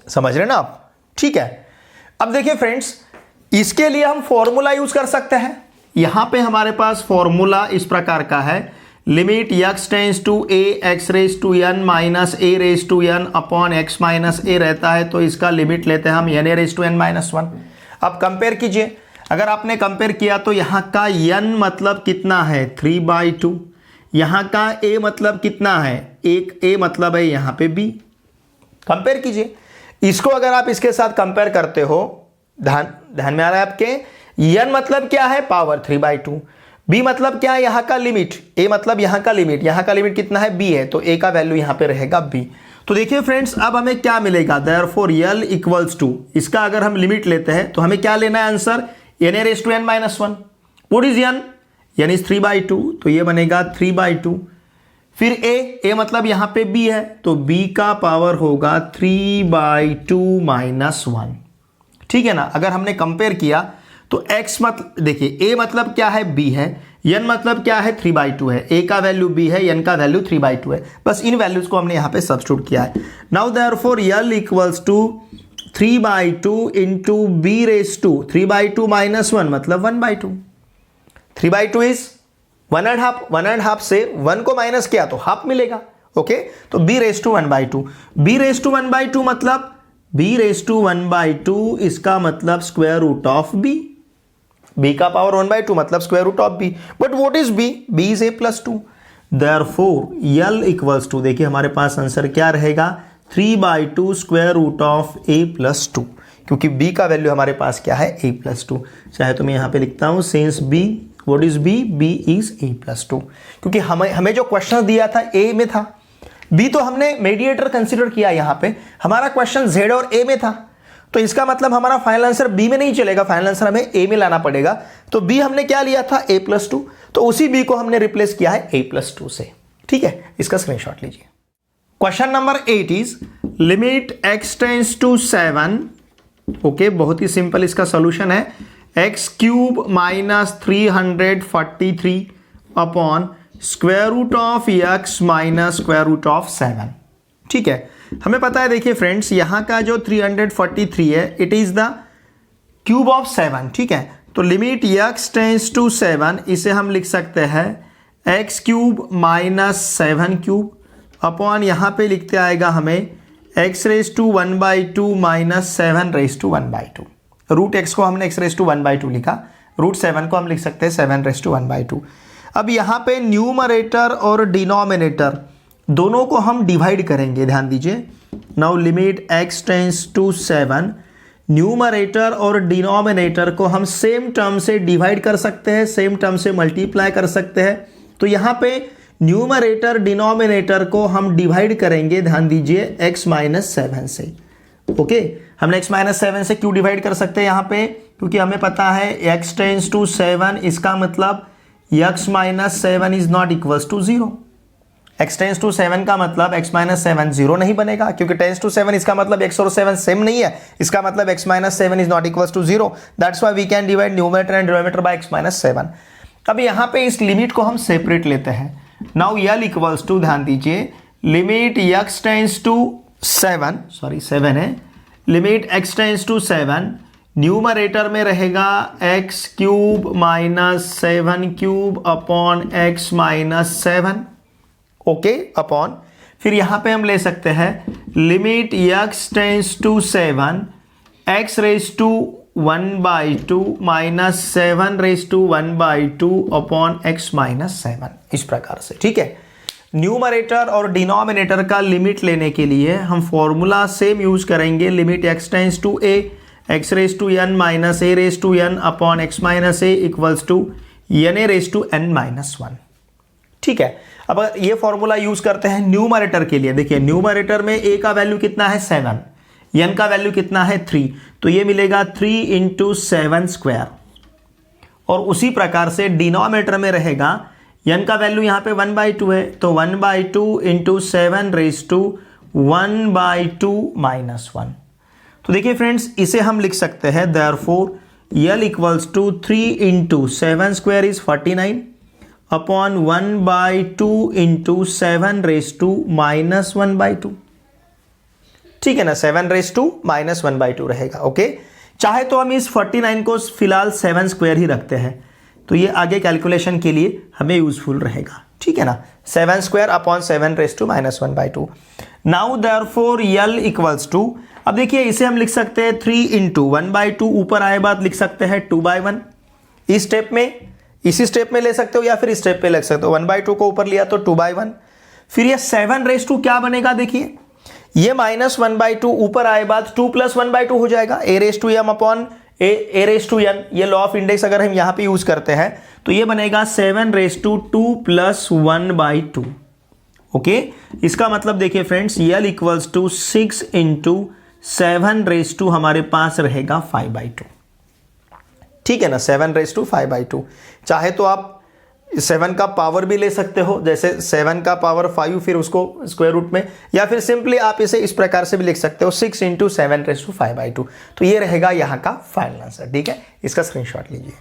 S1: समझ रहे ना आप, ठीक है। अब देखिए फ्रेंड्स, इसके लिए हम फॉर्मूला यूज कर सकते हैं। यहां पे हमारे पास फॉर्मूला इस प्रकार का है, limit x tends to a x raise to n minus a raise to n upon x minus a रहता है, तो इसका लिमिट लेते हैं हम n a raise to n minus 1। अब कंपेयर कीजिए, अगर आपने कंपेयर किया तो यहाँ का n मतलब कितना है 3/2, यहाँ का a मतलब कितना है, एक a मतलब है यहाँ पे b। कंपेयर कीजिए इसको, अगर आप इसके साथ कंपेयर करते हो, ध्यान में आ रहा है आपके, n मतलब क्या है पावर 3/2, b मतलब क्या है यहाँ का लिमिट, a मतलब यहाँ का लिमिट कितना है b है, तो a का वैल्यू यहाँ पे रहेगा b। तो देखिए फ्रेंड्स, अब हमें क्या मिलेगा, देयरफॉर l इक्वल्स टू, इसका अगर हम लिमिट लेते हैं तो हमें क्या लेना है answer, n a raise to n minus 1। What is n is 3/2, तो ये बनेगा 3/2। फिर a मतलब यहाँ पे b है, तो b का पावर होगा 3/2 माइनस 1, ठीक है ना। अगर हमने कंपेयर किया तो x मतलब, देखिए a मतलब क्या है b है, n मतलब क्या है 3/2 है, a का वैल्यू b है, n का वैल्यू 3/2 है, बस इन वैल्यूज को हमने यहाँ पे सब्स्टिट्यूट किया है। Now therefore l equals to 3/2 into b raise to 3/2 minus 1 मतलब 1/2। 3/2 इज 1.5 से 1 को माइनस किया तो हाफ मिलेगा, ओके। तो b raise to 1/2, b raise to 1/2 मतलब b रेस टू 1/2, इसका मतलब स्क्वायर रूट ऑफ b का पावर 1/2 मतलब square root of b। But what is b is a plus 2। Therefore l equals to, देखिए हमारे पास आंसर क्या रहेगा, 3/2 square root of a plus 2, क्योंकि b का वैल्यू हमारे पास क्या है a प्लस 2। चाहे तो मैं यहाँ पे लिखता हूँ since b, what is b is a plus 2, क्योंकि हमें जो क्वेश्चन दिया था a में था, b तो हमने मेडिएटर कंसिडर किया, यहाँ पे हमारा क्वेश्चन z और a में था, तो इसका मतलब हमारा फाइनल आंसर b में नहीं चलेगा, फाइनल आंसर हमें a में लाना पड़ेगा। तो b हमने क्या लिया था a प्लस 2, तो उसी b को हमने रिप्लेस किया है a प्लस 2 से, ठीक है। इसका स्क्रीनशॉट लीजिए। Question number 8 is limit x tends to 7, okay, बहुत ही सिंपल इसका सोल्यूशन है, x cube minus 343 upon square root of x minus square root of 7, ठीक है। हमें पता है, देखिए फ्रेंड्स, यहाँ का जो 343 है it is the cube of 7, ठीक है। तो लिमिट x टेंस टू 7, इसे हम लिख सकते हैं x cube minus 7 cube upon यहाँ पे लिखते आएगा हमें x raise to 1/2 minus 7 raise to 1/2। Root x को हमने x रेस टू 1/2 लिखा, रूट 7 को हम लिख सकते हैं 7 रेस टू 1/2। अब यहाँ पे न्यूमरेटर और डिनोमिनेटर दोनों को हम डिवाइड करेंगे, ध्यान दीजिए। Now limit x tends to 7, numerator और डिनोमिनेटर को हम सेम टर्म से डिवाइड कर सकते हैं, सेम टर्म से मल्टीप्लाई कर सकते हैं। तो यहाँ पे न्यूमरेटर डिनोमिनेटर को हम डिवाइड करेंगे, ध्यान दीजिए, x माइनस 7 से, ओके। हमने x माइनस 7 से क्यों डिवाइड कर सकते हैं यहाँ पे, क्योंकि हमें पता है x टेंस टू 7, इसका मतलब x minus 7 is not equals to 0। x tends to 7 का मतलब x माइनस 7 0 नहीं बनेगा, क्योंकि टेंस टू 7 इसका मतलब x और 7 सेम नहीं है, इसका मतलब x minus 7 is not equals to 0। That's why we can divide numerator and denominator by x minus 7। अब यहाँ पे इस लिमिट को हम सेपरेट लेते हैं। नाउ l इक्वल्स टू, ध्यान दीजिए, लिमिट x टेंस टू 7 है, limit x tends to 7, numerator में रहेगा x cube minus 7 cube upon x minus 7, okay, upon फिर यहां पे हम ले सकते हैं limit x tends to 7 x raise to 1/2 minus 7 raise to 1/2 upon x minus 7, इस प्रकार से। ठीक है, न्यूमरेटर और डिनोमिनेटर का लिमिट लेने के लिए हम फॉर्मूला सेम यूज करेंगे, limit x tends to a x raise to n minus a raise to n upon x minus a equals to n a raise to n minus 1। ठीक है, अब ये फॉर्मूला यूज करते हैं numerator के लिए। देखिए न्यूमरेटर में a का वैल्यू कितना है 7, n का वैल्यू कितना है 3, तो ये मिलेगा 3 इंटू 7 स्क्वायर। और उसी प्रकार से डिनोमिनेटर में रहेगा n का वैल्यू यहाँ पे 1/2 है, तो 1/2 इंटू 7 रेज टू 1/2 माइनस 1। तो देखिए फ्रेंड्स, इसे हम लिख सकते हैं therefore L equals to 3 into 7 square is 49 upon 1/2 into 7 raise to minus 1/2। ठीक है ना, 7 रेज टू माइनस 1/2 रहेगा। ओके, चाहे तो हम इस 49 को फिलहाल 7 स्क्वायर ही रखते हैं, तो ये आगे कैलकुलेशन के लिए हमें यूजफुल रहेगा। ठीक है ना, 7 square upon 7 raise to minus 1/2। Now therefore L equals to, अब देखिए इसे हम लिख सकते हैं 3 इंटू 1/2, ऊपर आए बाद लिख सकते हैं 2/1। इस स्टेप में, इसी स्टेप में ले सकते हो या फिर इस स्टेप पे लिख सकते हो, 1/2 को ऊपर लिया तो 2/1। फिर ये 7 रेज टू क्या बनेगा, देखिए ये माइनस 1/2 ऊपर आए बाद 2 प्लस 1/2 हो जाएगा, a raise to m upon a raise to n। ये लॉ ऑफ इंडेक्स अगर हम यहां पे यूज करते हैं तो ये बनेगा 7 रेज टू 2 प्लस 1/2। ओके, इसका मतलब देखिए friends, L equals to 6 into 7 raise to हमारे पास रहेगा 5/2। ठीक है ना, 7 रेज टू 5/2। चाहे तो आप 7 का पावर भी ले सकते हो, जैसे 7 का पावर 5 फिर उसको स्क्वायर रूट में, या फिर सिंपली आप इसे इस प्रकार से भी लिख सकते हो 6 इंटू 7 रेज टू 5/2। तो ये रहेगा यहाँ का फाइनल आंसर। ठीक है, इसका स्क्रीनशॉट लीजिए।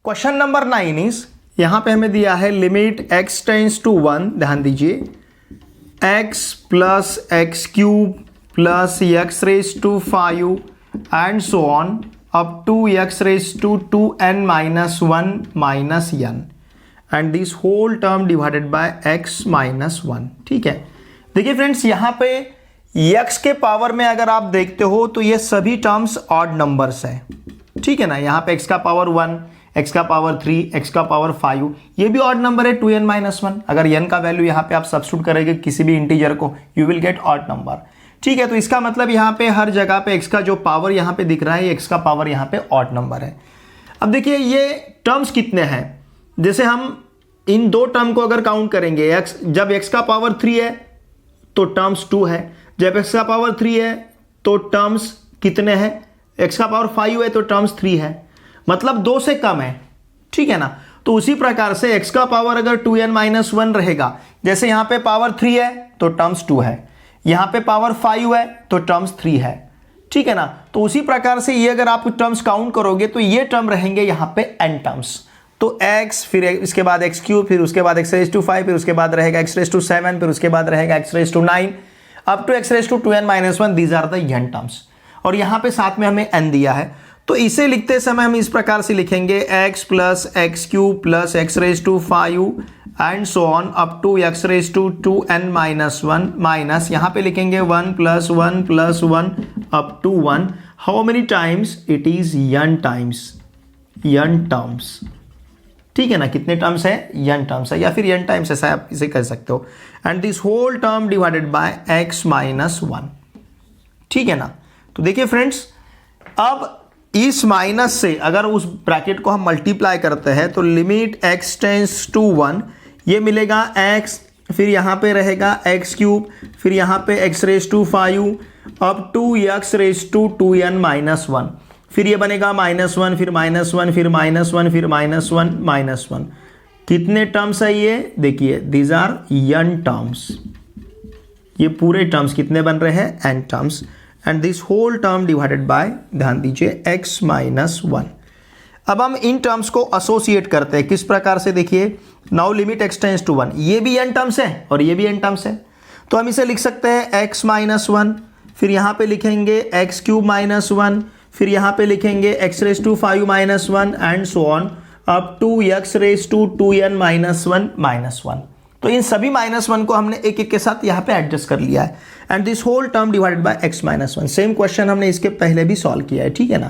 S1: क्वेश्चन नंबर 9 इज, यहाँ पे हमें दिया है लिमिट x टेंस टू 1, ध्यान दीजिए, x plus x cube plus x raise to 5 and so on up to x raised to 2n minus 1 minus n and this whole term divided by x minus 1। ठीक है, देखिए friends, यहाँ पे x के power में अगर आप देखते हो तो ये सभी टर्म्स ऑड नंबर्स है। ठीक है ना, यहाँ पे x का पावर 1, x का पावर 3, x का पावर 5, ये भी ऑड नंबर है 2n माइनस 1। अगर n का वैल्यू यहाँ पे आप सब्स्टिट्यूट करेंगे किसी भी इंटीजर को, you will get odd number. ठीक है, तो इसका मतलब यहाँ पे हर जगह पे x का जो पावर यहाँ पे दिख रहा है, x का पावर यहाँ पे ऑड नंबर है। अब देखिए ये टर्म्स कितने हैं, जैसे हम इन दो टर्म को अगर काउंट करेंगे, x जब x का पावर 3 है तो टर्म्स 2 है, जब x का पावर 3 है तो टर्म्स कितने हैं, x का पावर 5 है तो टर्म्स 3 है, मतलब 2 से कम है। ठीक है ना, तो उसी प्रकार से x का पावर अगर 2n माइनस 1 रहेगा, जैसे यहाँ पे पावर 3 है तो टर्म्स 2 है, यहाँ पे पावर 5 है तो टर्म्स 3 है। ठीक है ना, तो उसी प्रकार से ये अगर आप टर्म्स काउंट करोगे तो ये टर्म रहेंगे यहाँ पे n टर्म्स। तो x, फिर इसके बाद x क्यूब, फिर उसके बाद x रेज टू 5, फिर उसके बाद रहेगा x रेज टू 7, फिर उसके बाद रहेगा x raise to 9 up to x raise to 2n minus 1। These are the n terms. और यहाँ पे साथ में हमें n दिया है, तो इसे लिखते समय हम इस प्रकार से लिखेंगे x plus x cube plus x raise to 5 and so on up to x raise to 2n minus 1 minus, यहाँ पे लिखेंगे 1 plus 1 plus 1 up to 1। How many times, it is n times, n terms. ठीक है ना, कितने terms है, n terms है, या फिर n टाइम्स, ऐसा आप इसे कर सकते हो। And this whole term divided by x minus 1। ठीक है ना, तो देखिए फ्रेंड्स, अब इस माइनस से अगर उस ब्रैकेट को हम मल्टीप्लाई करते हैं तो लिमिट x टेंस टू 1, ये मिलेगा x, फिर यहाँ पे रहेगा x क्यूब, फिर यहाँ पे x raise to 5 up to x raise to 2n minus 1, फिर ये बनेगा -1, फिर -1, फिर -1, फिर -1 -1। कितने टर्म्स है ये, देखिए दीज आर n टर्म्स। ये पूरे टर्म्स कितने बन रहे हैं, n terms. And this whole term divided by, ध्यान दीजिए, x माइनस 1। अब हम इन टर्म्स को एसोसिएट करते हैं किस प्रकार से, देखिए now limit x tends to 1, ये भी n टर्म्स है और ये भी n टर्म्स है, तो हम इसे लिख सकते हैं x माइनस 1, फिर यहाँ पे लिखेंगे x क्यूब माइनस 1, फिर यहाँ पे लिखेंगे x raise to 5 minus 1 and so on up to x raise to 2n minus 1 minus 1। तो इन सभी माइनस 1 को हमने एक एक के साथ यहाँ पे एडजस्ट कर लिया है and this whole term divided by x minus 1। Same question हमने इसके पहले भी सॉल्व किया है, ठीक है ना।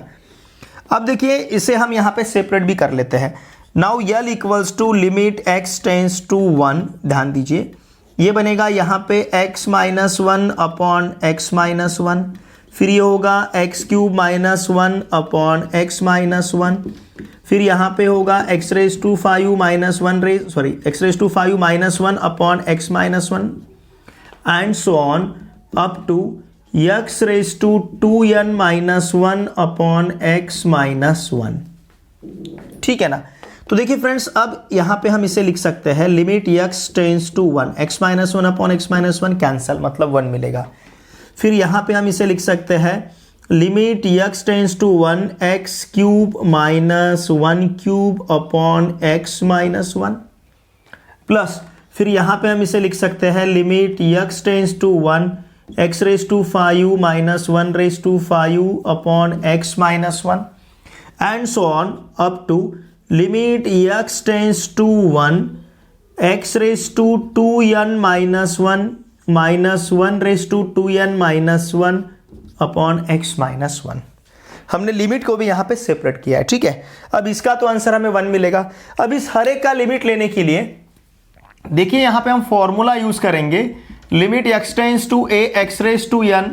S1: अब देखिए इसे हम यहाँ पे सेपरेट भी कर लेते हैं। Now L equals to limit x tends to 1, ध्यान दीजिए ये बनेगा यहाँ पे x minus 1 upon x minus 1, फिर ये होगा x cube minus 1 upon x minus 1, फिर यहाँ पे होगा x raise to 5 minus 1 x raise to 5 minus 1 upon x minus 1 and so on up to x raise to 2n minus 1 upon x minus 1, ठीक है ना। तो देखिए फ्रेंड्स अब यहाँ पे हम इसे लिख सकते हैं limit x tends to 1, x minus 1 upon x minus 1 cancel, मतलब 1 मिलेगा। फिर यहाँ पे हम इसे लिख सकते हैं limit x tends to 1 x cube minus 1 cube upon x minus 1 plus फिर यहाँ पे हम इसे लिख सकते हैं limit x tends to 1 x raise to 5 minus 1 raise to 5 upon x minus 1 and so on up to limit x tends to 1 x raise to 2n minus 1 minus 1 raise to 2n minus 1 upon x minus 1। हमने limit को भी यहाँ पे separate किया है, ठीक है। अब इसका तो आंसर हमें 1 मिलेगा। अब इस हर एक का लिमिट लेने के लिए देखिए यहाँ पे हम फॉर्मूला यूज करेंगे limit x tends to a x raise to n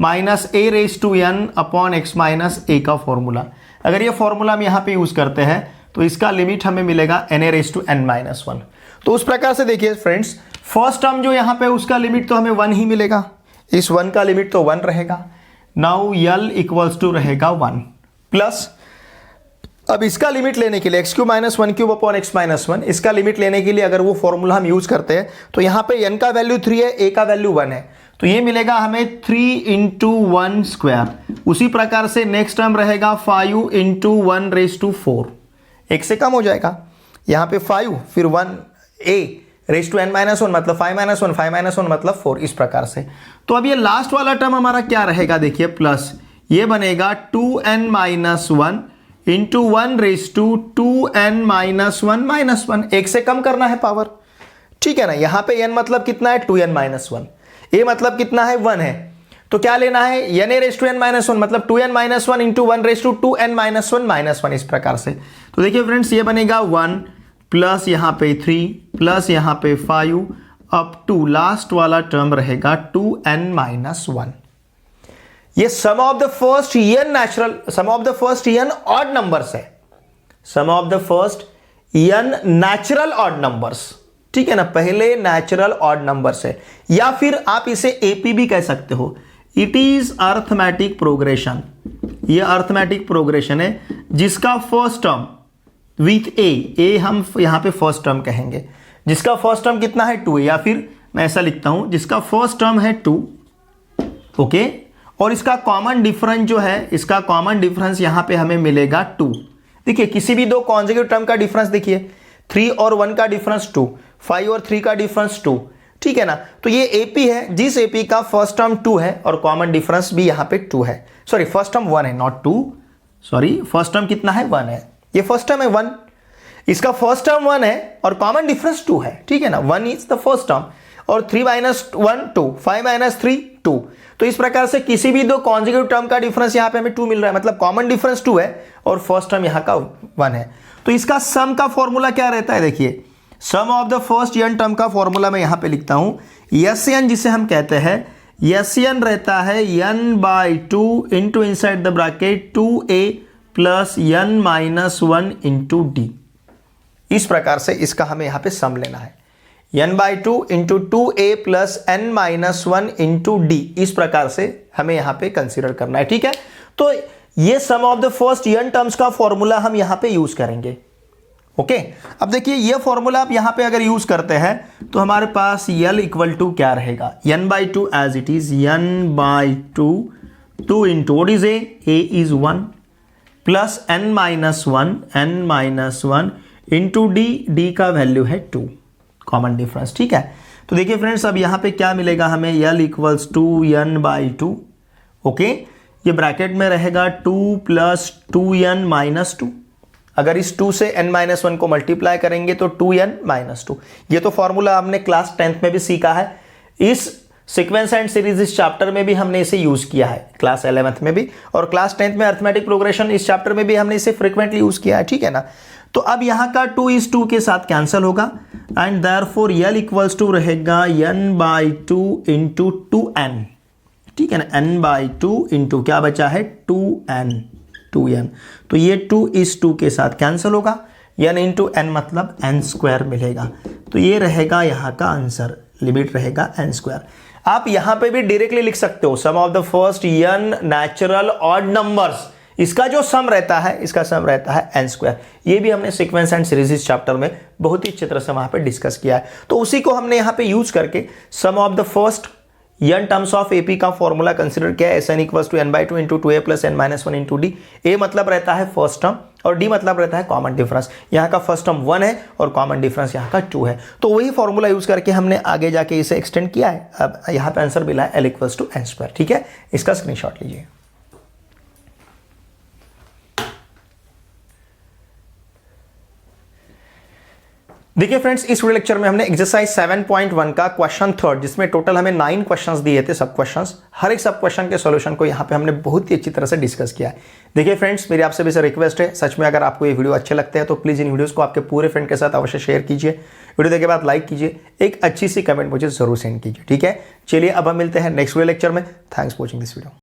S1: minus a raise to n upon x minus a का फॉर्मूला। अगर ये फॉर्मूला हम यहाँ पे यूज करते हैं तो इसका लिमिट हमें मिलेगा na raise to n minus 1। तो उस प्रकार से देखिए फ्रेंड्स फर्स्ट टर्म जो यहाँ पे उसका लिमिट तो हमें 1 ही मिलेगा, इस 1 का लिमिट तो 1 रहेगा। नाउ यल इक्वल्स टू रहेगा 1 प्लस अब इसका लिमिट लेने के लिए x cube minus 1 cube upon x minus 1, इसका लिमिट लेने के लिए अगर वो फॉर्मूला हम यूज करते हैं तो यहाँ पे n का वैल्यू 3 है, a का वैल्यू 1 है, तो ये मिलेगा हमें 3 इंटू 1 स्क्वायर। उसी प्रकार से नेक्स्ट टर्म रहेगा 5 इंटू 1 रेज टू 4, एक से कम हो जाएगा यहाँ पे 5 फिर 1 a raise to n minus 1 मतलब 5 माइनस 1 5 माइनस 1 मतलब 4, इस प्रकार से। तो अब ये लास्ट वाला टर्म हमारा क्या रहेगा देखिए प्लस ये बनेगा 2n minus 1 into 1 raise to 2n minus 1 minus 1, एक से कम करना है पावर, ठीक है ना। यहाँ पे n मतलब कितना है 2n माइनस 1, a मतलब कितना है 1 है, तो क्या लेना है n raise to n minus 1 मतलब 2n minus 1 into 1 raise to 2n minus 1 minus 1, इस प्रकार से। तो देखिए फ्रेंड्स ये बनेगा 1 प्लस यहाँ पे 3 प्लस यहाँ पे 5 अप टू लास्ट वाला टर्म रहेगा 2n माइनस 1। ये sum of the first n odd numbers है, sum of the first n natural odd numbers, ठीक है ना, पहले नेचुरल ऑड नंबर्स है, या फिर आप इसे एपी भी कह सकते हो। इट इज अर्थमेटिक प्रोग्रेशन, ये अर्थमेटिक प्रोग्रेशन है जिसका फर्स्ट टर्म विथ ए हम यहाँ पे फर्स्ट टर्म कहेंगे, जिसका फर्स्ट टर्म कितना है 2 है, या फिर मैं ऐसा लिखता हूं जिसका फर्स्ट टर्म है 2, ओके, और इसका कॉमन डिफरेंस जो है, इसका कॉमन डिफरेंस यहाँ पे हमें मिलेगा 2। देखिए किसी भी दो कॉन्जिक्यूटिव टर्म का डिफरेंस देखिए 3 और 1 का डिफरेंस 2, 5 और 3 का डिफरेंस 2, ठीक है ना। तो ये एपी है, जिस एपी का फर्स्ट टर्म 2 है और कॉमन डिफरेंस भी यहाँ पे 2 है, सॉरी फर्स्ट टर्म 1 है नॉट 2, सॉरी फर्स्ट टर्म कितना है 1 है, ये फर्स्ट टर्म है 1, इसका फर्स्ट टर्म 1 है और कॉमन डिफरेंस 2 है, ठीक है ना। 1 इज द फर्स्ट टर्म और 3 माइनस 1 2, 5 माइनस 3 2। तो इस प्रकार से किसी भी दो कॉन्जिक्यूटिव टर्म का डिफरेंस यहाँ पे हमें 2 मिल रहा है, मतलब कॉमन डिफरेंस 2 है और फर्स्ट टर्म यहाँ का 1 है। तो इसका सम का फॉर्मूला क्या रहता है देखिए, sum of the first n term का फॉर्मूला मैं यहाँ पे लिखता हूं, Sn जिसे हम कहते हैं, Sn रहता है n/2 into inside the bracket 2a plus n minus 1 into D. इस प्रकार से इसका हमें यहाँ पे सम लेना है, n/2 into 2a plus n minus 1 into D, इस प्रकार से हमें यहाँ पे कंसीडर करना है, ठीक है। तो ये sum of the first n terms का फॉर्मूला हम यहाँ पे यूज करेंगे, ओके। अब देखिए ये फॉर्मूला आप यहाँ पे अगर यूज करते हैं तो हमारे पास L इक्वल टू क्या रहेगा, n/2 as it is n/2 2 into what is a is 1 plus n minus 1 into d का वैल्यू है 2, कॉमन डिफरेंस, ठीक है। तो देखिए फ्रेंड्स अब यहाँ पे क्या मिलेगा हमें, L equals to n/2, okay. ये ब्रैकेट में रहेगा 2 + 2n - 2। अगर इस 2 से n-1 को मल्टीप्लाई करेंगे तो 2n - 2। ये तो फॉर्मूला हमने क्लास 10th में भी सीखा है, इस सीक्वेंस एंड सीरीज इस चैप्टर में भी हमने इसे यूज किया है, क्लास 11th में भी, और क्लास 10th में अरिथमेटिक प्रोग्रेशन इस चैप्टर में भी हमने इसे फ्रीक्वेंटली यूज किया है, ठीक है ना। तो अब यहाँ का 2 इस 2 के साथ कैंसिल होगा and therefore L equals to रहेगा n/2 × 2n, ठीक है ना। n/2 इंटू क्या बचा है 2n। तो ये 2 इस 2 के साथ कैंसिल होगा, n इंटू n मतलब n² मिलेगा। तो ये रहेगा यहाँ का आंसर, लिमिट रहेगा n²। आप यहां पे भी डायरेक्टली लिख सकते हो sum of the first n natural odd numbers, इसका जो सम रहता है, इसका सम रहता है n²। ये भी हमने सीक्वेंस एंड सीरीज चैप्टर में बहुत ही अच्छी तरह से वहां पे डिस्कस किया है। तो उसी को हमने यहां पे यूज करके sum of the first n terms of AP का फॉर्मूला कंसीडर किया है, Sn = n/2 × 2a + n-1 × d। a मतलब रहता है फर्स्ट टर्म और d मतलब रहता है कॉमन डिफरेंस। यहाँ का फर्स्ट टर्म 1 है और कॉमन डिफरेंस यहाँ का 2 है। तो वही फॉर्मूला यूज करके हमने आगे जाके इसे एक्सटेंड किया है। अब यहाँ पे आंसर मिला है L = n², ठीक है। इसका स्क्रीनशॉट लीजिए। देखिए फ्रेंड्स, इस वीडियो लेक्चर में हमने एक्सरसाइज 7.1 का क्वेश्चन 3, जिसमें टोटल हमें 9 क्वेश्चंस दिए थे, सब क्वेश्चंस, हर एक सब क्वेश्चन के सॉल्यूशन को यहाँ पे हमने बहुत ही अच्छी तरह से डिस्कस किया है। देखिए फ्रेंड्स, मेरी आपसे भी से रिक्वेस्ट है, सच में अगर आपको ये वीडियो अच्छे लगते हैं तो प्लीज़ इन वीडियोस को आपके पूरे फ्रेंड के साथ अवश्य शेयर कीजिए। वीडियो देखे बाद लाइक कीजिए, एक अच्छी सी कमेंट मुझे जरूर सेंड कीजिए, ठीक है। चलिए अब हम मिलते हैं नेक्स्ट वीडियो लेक्चर में। Thanks for watching this video.